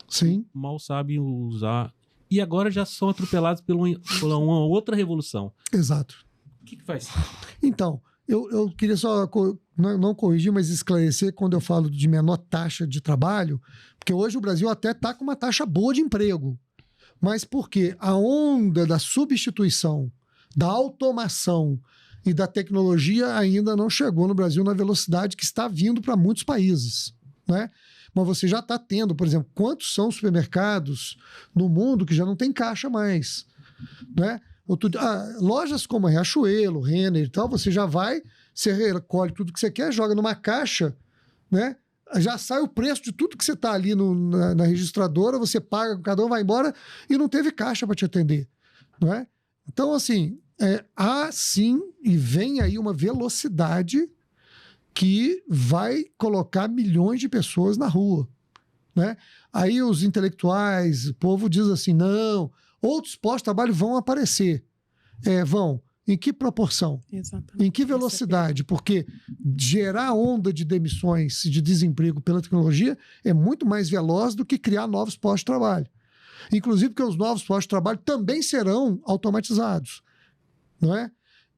Sim. Mal sabem usar. E agora já são atropelados por uma outra revolução. Exato. O que faz? Então, eu queria só não corrigir, mas esclarecer quando eu falo de menor taxa de trabalho, porque hoje o Brasil até está com uma taxa boa de emprego. Mas por quê? A onda da substituição, da automação e da tecnologia ainda não chegou no Brasil na velocidade que está vindo para muitos países, né? Mas você já está tendo, por exemplo, quantos são supermercados no mundo que já não tem caixa mais, né? Lojas como a Riachuelo, Renner e tal, você já vai, você recolhe tudo que você quer, joga numa caixa, né? já sai o preço de tudo que você está ali na registradora, você paga, cada um vai embora e não teve caixa para te atender, não é? Então, assim, há sim, e vem aí uma velocidade que vai colocar milhões de pessoas na rua, né? Aí os intelectuais, o povo diz assim, não, outros postos de trabalho vão aparecer. Vão. Em que proporção? Exatamente. Em que velocidade? Porque gerar onda de demissões, de desemprego pela tecnologia é muito mais veloz do que criar novos postos de trabalho. Inclusive porque os novos postos de trabalho também serão automatizados, não é?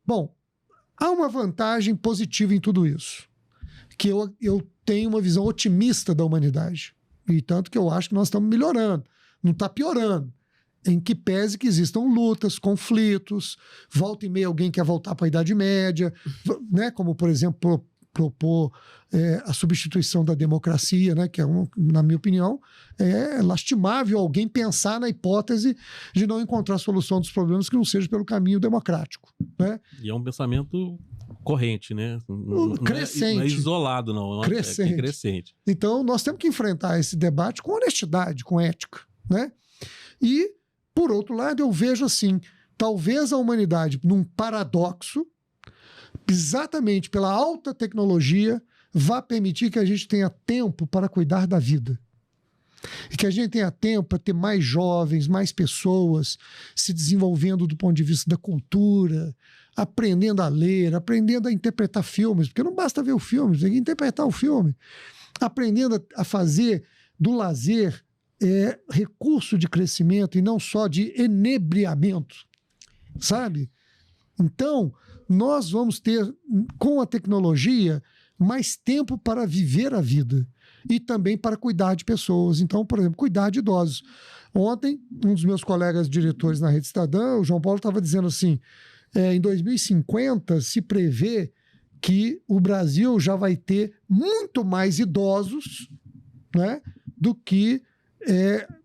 Bom, há uma vantagem positiva em tudo isso, que eu tenho uma visão otimista da humanidade. E tanto que eu acho que nós estamos melhorando, não está piorando. Em que pese que existam lutas, conflitos, volta e meia alguém quer voltar para a Idade Média, né? Como, por exemplo, propor a substituição da democracia, né? Que na minha opinião, é lastimável alguém pensar na hipótese de não encontrar solução dos problemas que não seja pelo caminho democrático, né? E é um pensamento corrente, né? Crescente. Não é isolado, não. Crescente. É crescente. Então, nós temos que enfrentar esse debate com honestidade, com ética, né? E, por outro lado, eu vejo assim, talvez a humanidade, num paradoxo, exatamente pela alta tecnologia, vá permitir que a gente tenha tempo para cuidar da vida. E que a gente tenha tempo para ter mais jovens, mais pessoas se desenvolvendo do ponto de vista da cultura, aprendendo a ler, aprendendo a interpretar filmes, porque não basta ver o filme, tem que interpretar o filme. Aprendendo a fazer do lazer recurso de crescimento e não só de enebriamento, sabe? Então, nós vamos ter, com a tecnologia, mais tempo para viver a vida e também para cuidar de pessoas. Então, por exemplo, cuidar de idosos. Ontem, um dos meus colegas diretores na Rede Cidadã, o João Paulo, estava dizendo assim, em 2050 se prevê que o Brasil já vai ter muito mais idosos, né, do que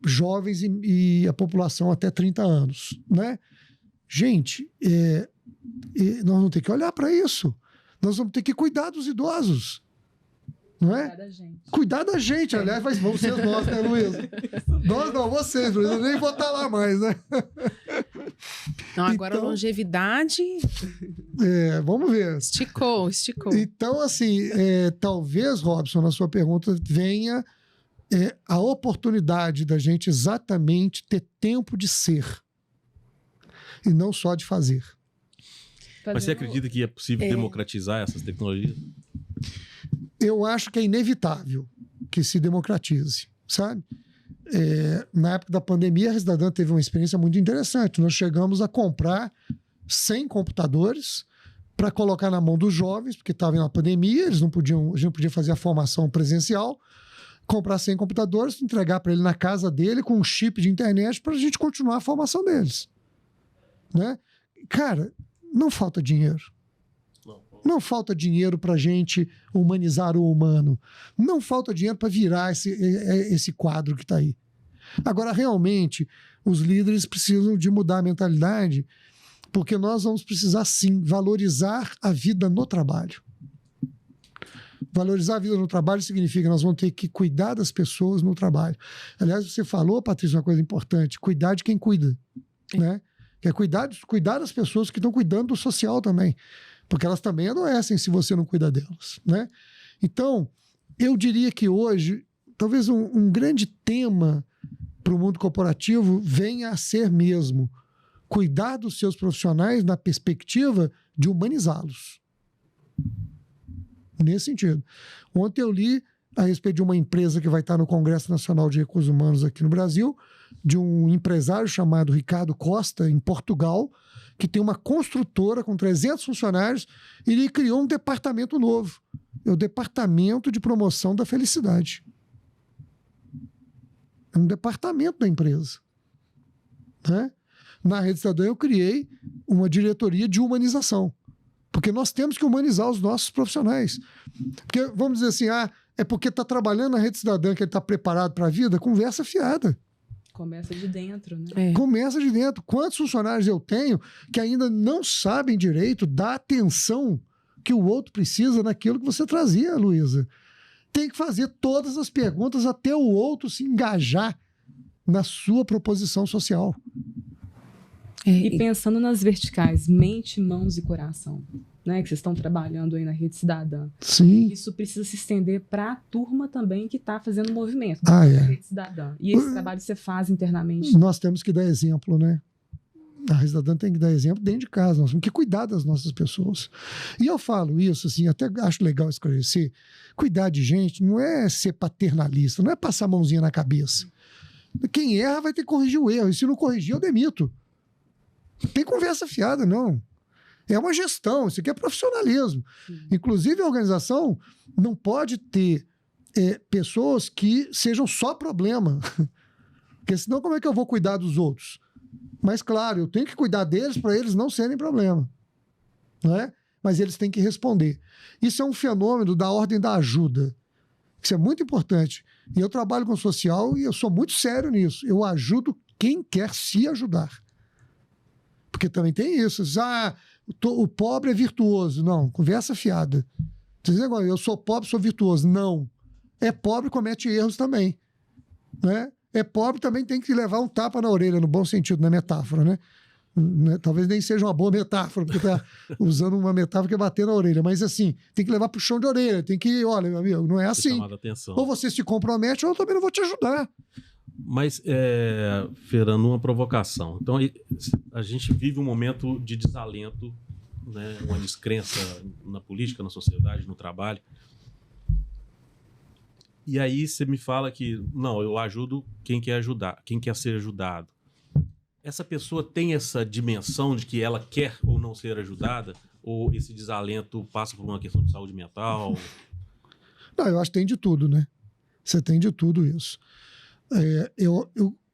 jovens e a população até 30 anos, né? Gente, nós vamos ter que olhar para isso. Nós vamos ter que cuidar dos idosos, não é? Cuidar da gente. Cuidar da gente, aliás, mas vamos ser nós, né, Luísa? Nós não, vocês, Luísa, eu nem vou estar lá mais, né? Não, agora Então, longevidade vamos ver. esticou. Então, assim, talvez, Robson, na sua pergunta, venha a oportunidade da gente exatamente ter tempo de ser e não só de fazer. Mas você acredita que é possível democratizar essas tecnologias? Eu acho que é inevitável que se democratize, sabe? Na época da pandemia, a Cidadã teve uma experiência muito interessante. Nós chegamos a comprar 100 computadores para colocar na mão dos jovens, porque estavam na pandemia, a gente não podia fazer a formação presencial, comprar 100 computadores, entregar para ele na casa dele com um chip de internet para a gente continuar a formação deles, né? Cara, não falta dinheiro. Não falta dinheiro para a gente humanizar o humano. Não falta dinheiro para virar esse quadro que está aí. Agora, realmente, os líderes precisam de mudar a mentalidade, porque nós vamos precisar, sim, valorizar a vida no trabalho. Valorizar a vida no trabalho significa que nós vamos ter que cuidar das pessoas no trabalho. Aliás, você falou, Patrícia, uma coisa importante, cuidar de quem cuida, né? Que é cuidar das pessoas que estão cuidando do social também, porque elas também adoecem se você não cuida delas, né? Então, eu diria que hoje, talvez um grande tema para o mundo corporativo venha a ser mesmo cuidar dos seus profissionais na perspectiva de humanizá-los. Nesse sentido. Ontem eu li a respeito de uma empresa que vai estar no Congresso Nacional de Recursos Humanos aqui no Brasil, de um empresário chamado Ricardo Costa, em Portugal, que tem uma construtora com 300 funcionários, e ele criou um departamento novo. É o Departamento de Promoção da Felicidade. É um departamento da empresa, né? Na Rede Cidadã eu criei uma diretoria de humanização, porque nós temos que humanizar os nossos profissionais. Porque, vamos dizer assim, é porque está trabalhando na Rede Cidadã que ele está preparado para a vida? Conversa fiada. Começa de dentro, né? Começa de dentro. Quantos funcionários eu tenho que ainda não sabem direito da atenção que o outro precisa naquilo que você trazia, Luísa? tem que fazer todas as perguntas até o outro se engajar na sua proposição social. E pensando nas verticais, mente, mãos e coração, né, que vocês estão trabalhando aí na Rede Cidadã. Sim. Isso precisa se estender para a turma também que está fazendo movimento Ah, da é. Rede Cidadã. E esse trabalho você faz internamente. Nós temos que dar exemplo, né? A Rede Cidadã tem que dar exemplo dentro de casa. Nós temos que cuidar das nossas pessoas. E eu falo isso, assim, até acho legal esclarecer. Cuidar de gente não é ser paternalista, não é passar a mãozinha na cabeça. Quem erra vai ter que corrigir o erro. E se não corrigir, eu demito. Não tem conversa fiada, não. É uma gestão, isso aqui é profissionalismo. Inclusive, a organização não pode ter pessoas que sejam só problema. Porque senão, como é que eu vou cuidar dos outros? Mas, claro, eu tenho que cuidar deles para eles não serem problema. Não é? Mas eles têm que responder. Isso é um fenômeno da ordem da ajuda. Isso é muito importante. E eu trabalho com social e eu sou muito sério nisso. Eu ajudo quem quer se ajudar. Porque também tem isso. O pobre é virtuoso. Não, conversa fiada. Eu sou pobre, sou virtuoso. Não. É pobre, comete erros também. Né? É pobre, também tem que levar um tapa na orelha, no bom sentido, na metáfora, né? Talvez nem seja uma boa metáfora, porque está usando uma metáfora que é bater na orelha. Mas assim, tem que levar pro chão de orelha. Tem que, olha, meu amigo, não é assim. Ou você se compromete, ou eu também não vou te ajudar. Mas, Fernando, uma provocação. Então, a gente vive um momento de desalento, né? Uma descrença na política, na sociedade, no trabalho. E aí você me fala que, não, eu ajudo quem quer ajudar, quem quer ser ajudado. Essa pessoa tem essa dimensão de que ela quer ou não ser ajudada? Ou esse desalento passa por uma questão de saúde mental? Não, eu acho que tem de tudo, né? Você tem de tudo isso.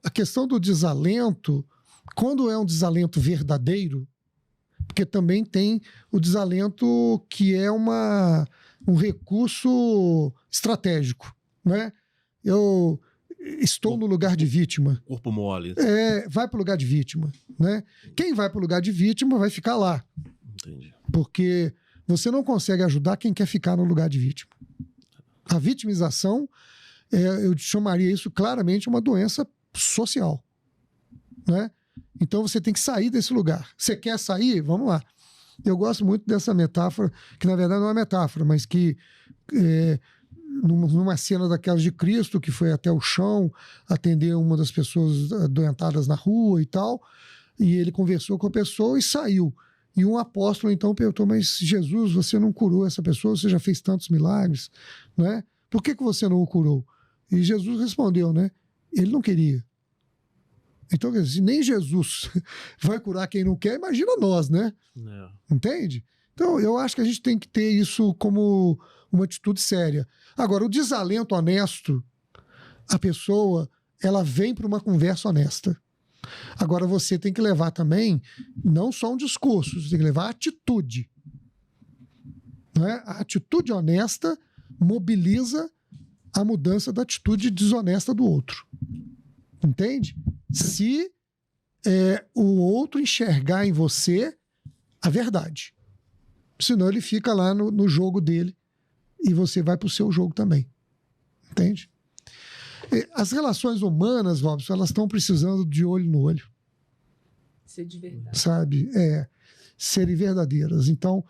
A questão do desalento, quando é um desalento verdadeiro, porque também tem o desalento que é um recurso estratégico, né? Eu estou no lugar de vítima. Corpo mole. Vai para o lugar de vítima, né? Quem vai para o lugar de vítima vai ficar lá. Entendi. Porque você não consegue ajudar quem quer ficar no lugar de vítima. A vitimização, eu chamaria isso claramente uma doença social, né? Então você tem que sair desse lugar. Você quer sair? Vamos lá. Eu gosto muito dessa metáfora, que na verdade não é uma metáfora, mas que numa cena daquelas de Cristo, que foi até o chão atender uma das pessoas adoentadas na rua e tal, e ele conversou com a pessoa e saiu. E um apóstolo então perguntou: mas Jesus, você não curou essa pessoa, você já fez tantos milagres, né? Por que você não o curou? E Jesus respondeu, né? Ele não queria. Então, se nem Jesus vai curar quem não quer, imagina nós, né? Entende? Então, eu acho que a gente tem que ter isso como uma atitude séria. Agora, o desalento honesto, a pessoa, ela vem para uma conversa honesta. Agora, você tem que levar também, não só um discurso, você tem que levar atitude. Não é? A atitude honesta mobiliza a mudança da atitude desonesta do outro. Entende? Se o outro enxergar em você a verdade. Senão ele fica lá no jogo dele e você vai para o seu jogo também. Entende? As relações humanas, Robson, elas estão precisando de olho no olho. Ser de verdade. Sabe? Serem verdadeiras. Então,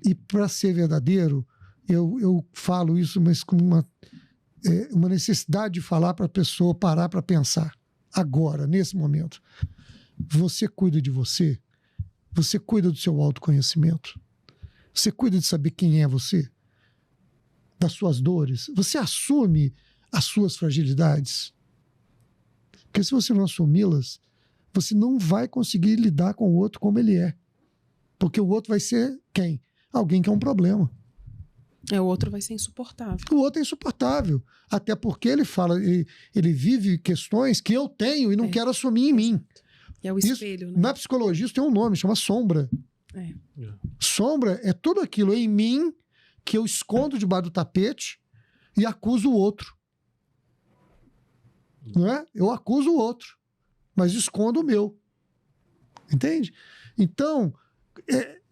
e para ser verdadeiro, eu falo isso, mas com uma necessidade de falar para a pessoa parar para pensar. Agora, nesse momento. Você cuida de você? Você cuida do seu autoconhecimento? Você cuida de saber quem é você? Das suas dores? Você assume as suas fragilidades? Porque se você não assumi-las, você não vai conseguir lidar com o outro como ele é. Porque o outro vai ser quem? Alguém que é um problema. O outro vai ser insuportável. O outro é insuportável. Até porque ele fala, ele vive questões que eu tenho e não quero assumir em mim. É o espelho, né? Na psicologia isso tem um nome, chama sombra. Sombra é tudo aquilo em mim que eu escondo debaixo do tapete e acuso o outro. Não é? Eu acuso o outro, mas escondo o meu. Entende? Então,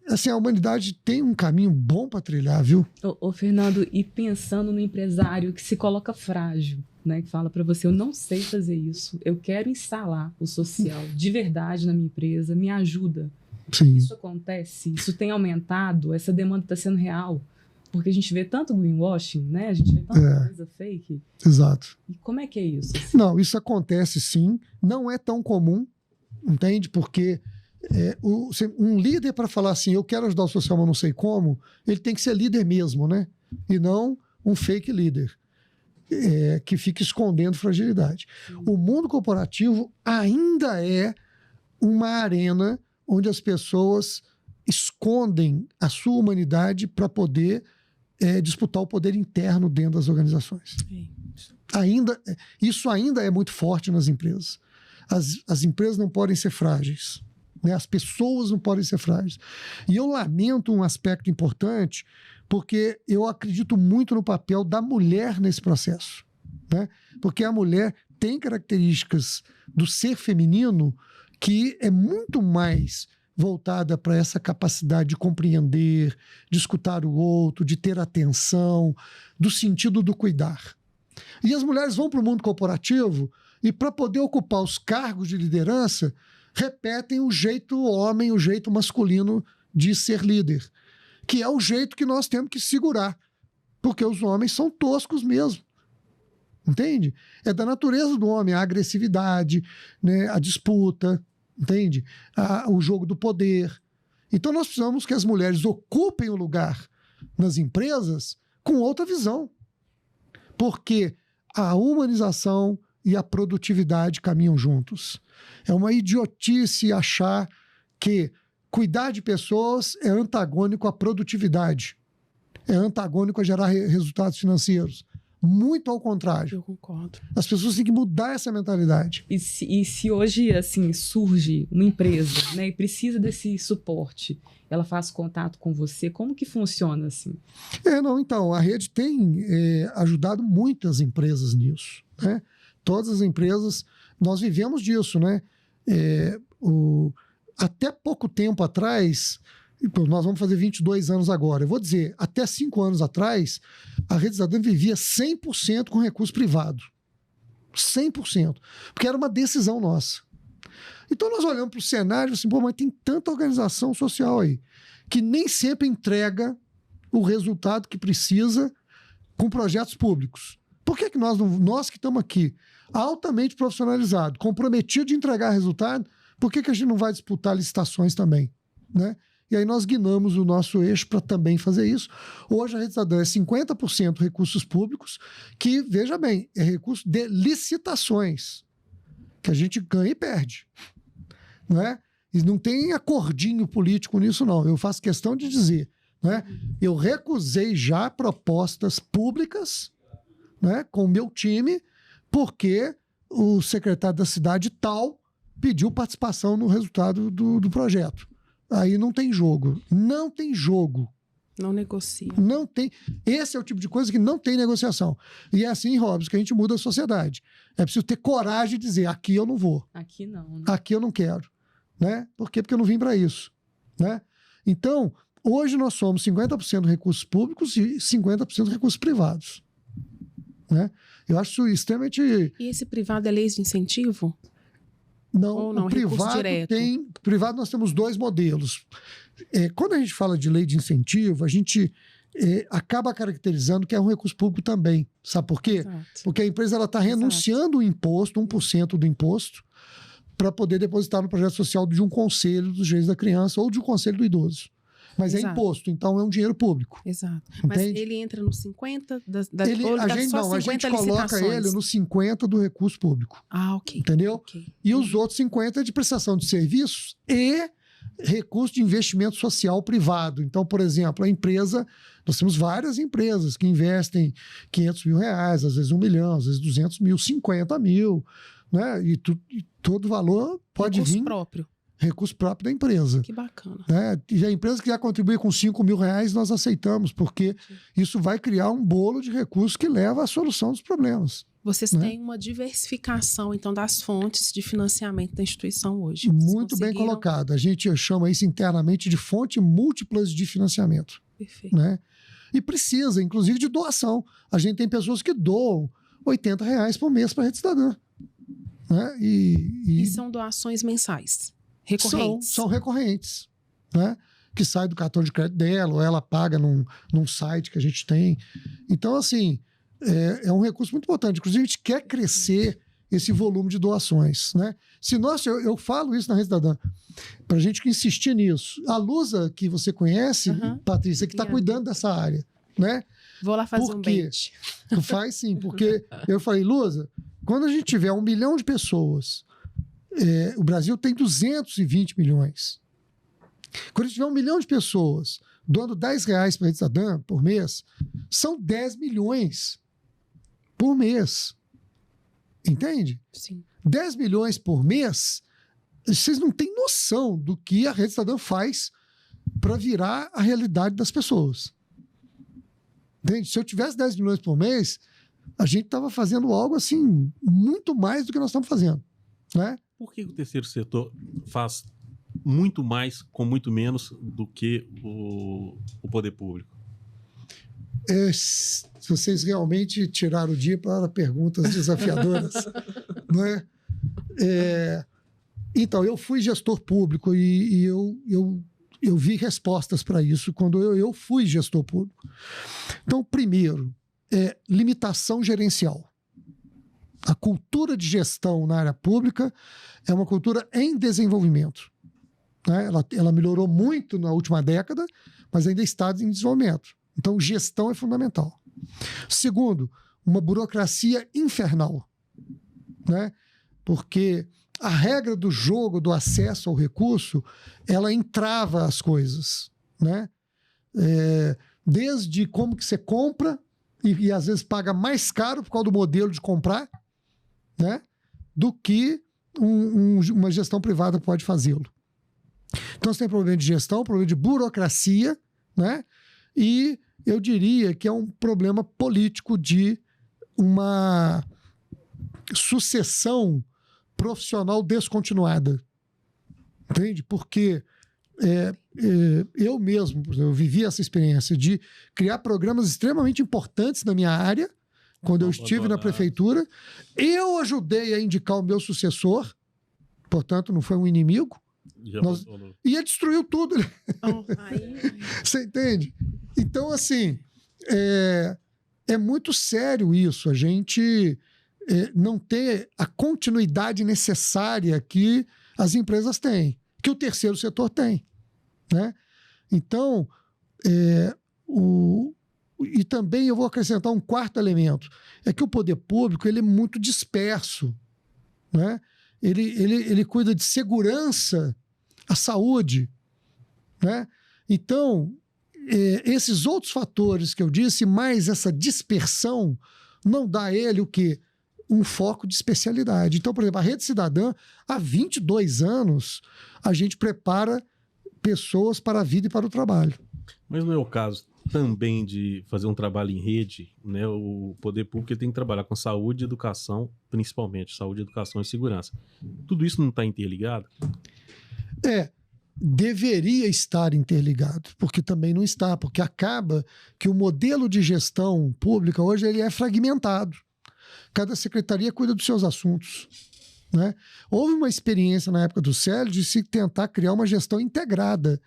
assim, a humanidade tem um caminho bom para trilhar, viu? Ô, Fernando, e pensando no empresário que se coloca frágil, né? Que fala para você, eu não sei fazer isso, eu quero instalar o social de verdade na minha empresa, me ajuda. Sim. Isso acontece? Isso tem aumentado? Essa demanda está sendo real? Porque a gente vê tanto greenwashing, né? A gente vê tanta coisa fake. Exato. E como é que é isso? Assim? Não, isso acontece sim. Não é tão comum, entende? Porque um líder, para falar assim, eu quero ajudar o social, mas não sei como, ele tem que ser líder mesmo, né? E não um fake líder que fica escondendo fragilidade. O mundo corporativo ainda é uma arena onde as pessoas escondem a sua humanidade para poder disputar o poder interno dentro das organizações. Isso ainda é muito forte nas empresas. As empresas não podem ser frágeis, né? As pessoas não podem ser frágeis. E eu lamento um aspecto importante, porque eu acredito muito no papel da mulher nesse processo, né? Porque a mulher tem características do ser feminino que é muito mais voltada para essa capacidade de compreender, de escutar o outro, de ter atenção, do sentido do cuidar. E as mulheres vão para o mundo corporativo e, para poder ocupar os cargos de liderança, repetem o jeito homem, o jeito masculino de ser líder, que é o jeito que nós temos que segurar, porque os homens são toscos mesmo. Entende? É da natureza do homem a agressividade, né, a disputa, entende? O jogo do poder. Então nós precisamos que as mulheres ocupem o lugar nas empresas com outra visão. Porque a humanização e a produtividade caminham juntos. É uma idiotice achar que cuidar de pessoas é antagônico à produtividade. É antagônico a gerar resultados financeiros. Muito ao contrário. Eu concordo. As pessoas têm que mudar essa mentalidade. E se hoje, assim, surge uma empresa, né, e precisa desse suporte, ela faz contato com você, como que funciona, assim? Então, a rede tem ajudado muitas empresas nisso, né? Todas as empresas, nós vivemos disso, né? Até pouco tempo atrás, nós vamos fazer 22 anos agora, eu vou dizer, até 5 anos atrás, a Rede Cidadã vivia 100% com recurso privado. 100%. Porque era uma decisão nossa. Então nós olhamos para o cenário assim, mas tem tanta organização social aí, que nem sempre entrega o resultado que precisa com projetos públicos. Por que nós que estamos aqui, altamente profissionalizados, comprometidos de entregar resultado, por que a gente não vai disputar licitações também, né? E aí nós guinamos o nosso eixo para também fazer isso. Hoje a Rede Cidadã é 50% recursos públicos, que, veja bem, é recurso de licitações, que a gente ganha e perde. Não é? E não tem acordinho político nisso, não. Eu faço questão de dizer, né? Eu recusei já propostas públicas, né, com o meu time, porque o secretário da cidade tal pediu participação no resultado do projeto. Aí não tem jogo. Não tem jogo. Não negocia. Não tem. Esse é o tipo de coisa que não tem negociação. E é assim, Robson, que a gente muda a sociedade. É preciso ter coragem de dizer, aqui eu não vou. Aqui não. Né? Aqui eu não quero. Né? Por quê? Porque eu não vim para isso. Né? Então, hoje nós somos 50% recursos públicos e 50% recursos privados. Né? Eu acho isso extremamente... E esse privado é leis de incentivo? Não, ou não, o privado nós temos 2 modelos. Quando a gente fala de lei de incentivo, a gente acaba caracterizando que é um recurso público também. Sabe por quê? Exato. Porque a empresa está renunciando o imposto, 1% do imposto, para poder depositar no projeto social de um conselho dos direitos da criança ou de um conselho do idoso. Mas Exato. É imposto, então é um dinheiro público. Exato. Entende? Mas ele entra no 50 a gente coloca ele no 50 do recurso público. Ah, ok. Entendeu? Okay. E os outros 50 é de prestação de serviços e recurso de investimento social privado. Então, por exemplo, a empresa, nós temos várias empresas que investem R$500 mil, às vezes 1 milhão, às vezes 200 mil, 50 mil, né? E todo valor pode recurso vir... próprio. recurso próprio da empresa. Que bacana. Né? E a empresa que quiser contribuir com R$5.000, nós aceitamos, porque isso vai criar um bolo de recursos que leva à solução dos problemas. Vocês né? têm uma diversificação, então, das fontes de financiamento da instituição hoje. Muito bem colocado. A gente chama isso internamente de fonte múltiplas de financiamento. Perfeito. Né? E precisa, inclusive, de doação. A gente tem pessoas que doam R$80 por mês para a Rede Cidadã. Né? E são doações mensais? Recorrentes? São recorrentes. Né? Que sai do cartão de crédito dela, ou ela paga num site que a gente tem. Então, assim, é um recurso muito importante. Inclusive, a gente quer crescer esse volume de doações. Né? Se nós, eu falo isso na Rede Cidadã, para a gente insistir nisso. A Lusa, que você conhece, Patrícia, que está cuidando dessa área. Né? Vou lá fazer um bench. Faz sim, porque eu falei, Lusa, quando a gente tiver 1 milhão de pessoas, o Brasil tem 220 milhões. Quando a gente tiver 1 milhão de pessoas doando R$10 para a Rede Cidadã por mês, são 10 milhões por mês. Entende? Sim. 10 milhões por mês, vocês não têm noção do que a Rede Cidadã faz para virar a realidade das pessoas. Entende? Se eu tivesse 10 milhões por mês, a gente estava fazendo algo assim, muito mais do que nós estamos fazendo. Né? Por que o terceiro setor faz muito mais com muito menos do que o poder público? Se vocês realmente tiraram o dia para perguntas desafiadoras. Né? Então, eu fui gestor público e eu vi respostas para isso quando eu fui gestor público. Então, primeiro, limitação gerencial. A cultura de gestão na área pública é uma cultura em desenvolvimento. Né? Ela melhorou muito na última década, mas ainda está em desenvolvimento. Então, gestão é fundamental. Segundo, uma burocracia infernal. Né? Porque a regra do jogo, do acesso ao recurso, ela entrava as coisas. Né? Desde como que você compra, e às vezes paga mais caro por causa do modelo de comprar, né? Do que uma gestão privada pode fazê-lo. Então você tem problema de gestão, problema de burocracia, né? E eu diria que é um problema político de uma sucessão profissional descontinuada. Entende? Porque eu mesmo, eu vivi essa experiência de criar programas extremamente importantes na minha área, quando eu estive na prefeitura. Eu ajudei a indicar o meu sucessor, portanto, não foi um inimigo. E ele destruiu tudo. Você entende? Então, assim, é muito sério isso. A gente não ter a continuidade necessária que as empresas têm, que o terceiro setor tem. Né? Então, e também eu vou acrescentar um quarto elemento, é que o poder público ele é muito disperso. Né? Ele cuida de segurança, a saúde. Né? Então, esses outros fatores que eu disse, mais essa dispersão, não dá a ele o quê? Um foco de especialidade. Então, por exemplo, a Rede Cidadã, há 22 anos, a gente prepara pessoas para a vida e para o trabalho. Mas não é o caso também de fazer um trabalho em rede, né? O poder público tem que trabalhar com saúde e educação, principalmente saúde, educação e segurança. Tudo isso não está interligado? Deveria estar interligado, porque também não está, porque acaba que o modelo de gestão pública hoje ele é fragmentado. Cada secretaria cuida dos seus assuntos. Né? Houve uma experiência na época do Célio de se tentar criar uma gestão integrada,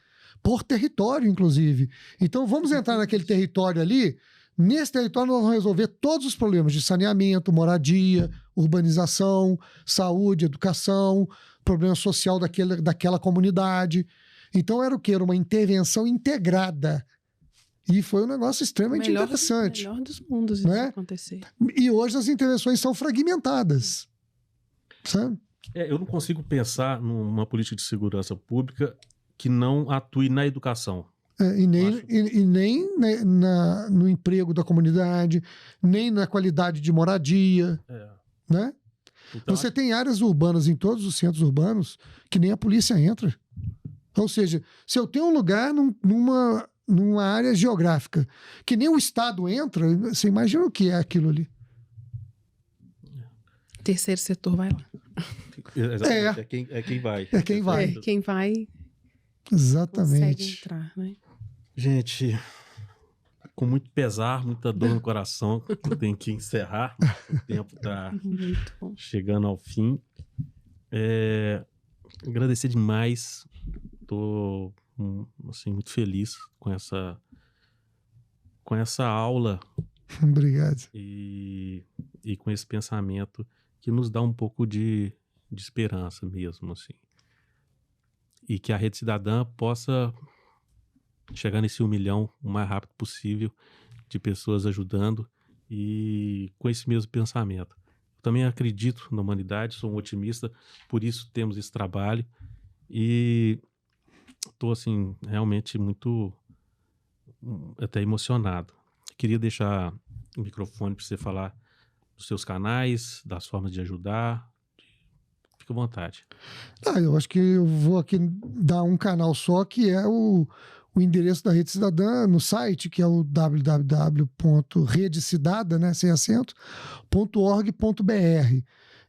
por território, inclusive. Então, vamos entrar naquele território ali. Nesse território, nós vamos resolver todos os problemas de saneamento, moradia, urbanização, saúde, educação, problema social daquela comunidade. Então, era o quê? Era uma intervenção integrada. E foi um negócio extremamente interessante. Melhor dos mundos isso acontecer. E hoje as intervenções são fragmentadas. Sabe? Eu não consigo pensar numa política de segurança pública que não atue na educação. E nem no emprego da comunidade, nem na qualidade de moradia. Né? Então, Você tem áreas urbanas em todos os centros urbanos que nem a polícia entra. Ou seja, se eu tenho um lugar numa área geográfica que nem o Estado entra, você imagina o que é aquilo ali. Terceiro setor vai lá. Exatamente, é quem vai. É quem vai. Quem vai consegue Exatamente. entrar, né? Gente, com muito pesar, muita dor no coração, eu tenho que encerrar. O tempo está Muito bom. chegando ao fim. Agradecer demais. Estou assim, muito feliz com essa aula Obrigado. e com esse pensamento que nos dá um pouco de esperança mesmo, assim. E que a Rede Cidadã possa chegar nesse 1 milhão o mais rápido possível de pessoas ajudando e com esse mesmo pensamento. Eu também acredito na humanidade, sou um otimista, por isso temos esse trabalho e estou, assim, realmente muito até emocionado. Queria deixar o microfone para você falar dos seus canais, das formas de ajudar. Fica à vontade. Eu acho que eu vou aqui dar um canal só, que é o endereço da Rede Cidadã no site, que é o www.redecidada, né, sem acento, .org.br,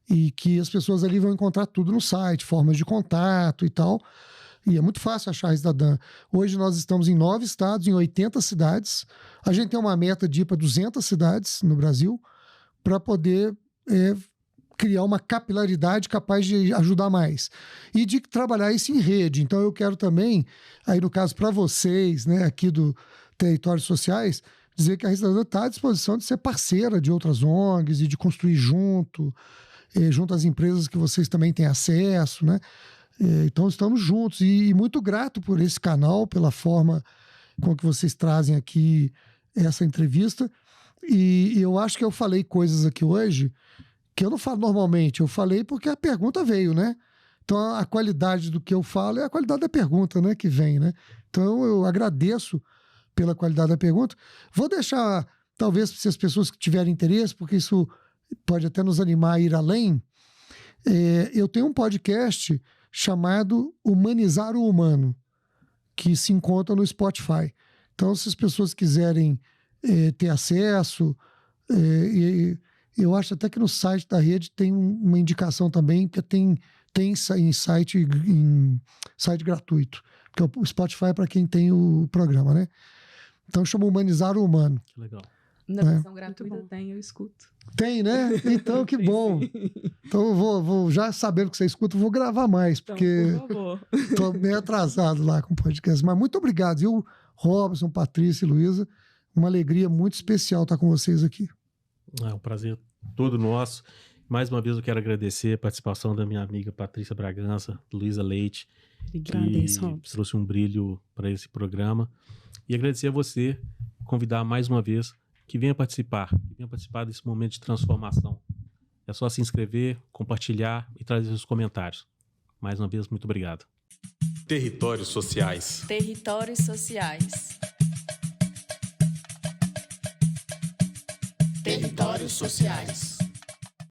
e que as pessoas ali vão encontrar tudo no site, formas de contato e tal. E é muito fácil achar a Rede Cidadã. Hoje nós estamos em 9 estados, em 80 cidades. A gente tem uma meta de ir para 200 cidades no Brasil para poder criar uma capilaridade capaz de ajudar mais. E de trabalhar isso em rede. Então eu quero também, aí no caso para vocês, né, aqui do Territórios Sociais, dizer que a Rede Cidadã está à disposição de ser parceira de outras ONGs e de construir junto às empresas que vocês também têm acesso, né? Então estamos juntos e muito grato por esse canal, pela forma com que vocês trazem aqui essa entrevista. E eu acho que eu falei coisas aqui hoje que eu não falo normalmente. Eu falei porque a pergunta veio, né? Então a qualidade do que eu falo é a qualidade da pergunta, né, que vem, né? Então eu agradeço pela qualidade da pergunta. Vou deixar, talvez, se as pessoas que tiverem interesse, porque isso pode até nos animar a ir além. Eu tenho um podcast chamado Humanizar o Humano, que se encontra no Spotify. Então, se as pessoas quiserem ter acesso, eu acho até que no site da rede tem uma indicação também, que tem em site gratuito, porque o Spotify é para quem tem o programa, né? Então, chama Humanizar o Humano. Que legal. Na versão gratuita tem, eu escuto. Tem, né? Então, que bom. Então, eu vou já sabendo que você escuta, eu vou gravar mais, porque Por favor. estou meio atrasado lá com o podcast. Mas muito obrigado, viu, Robson, Patrícia e Luísa. Uma alegria muito especial estar com vocês aqui. É um prazer todo nosso. Mais uma vez eu quero agradecer a participação da minha amiga Patrícia Bragança, Luísa Leite, Agradeço, que Robson. trouxe um brilho para esse programa. E agradecer a você, convidar mais uma vez que venha participar desse momento de transformação. É só se inscrever, compartilhar e trazer seus comentários. Mais uma vez, muito obrigado. Territórios Sociais. Territórios Sociais. Territórios Sociais.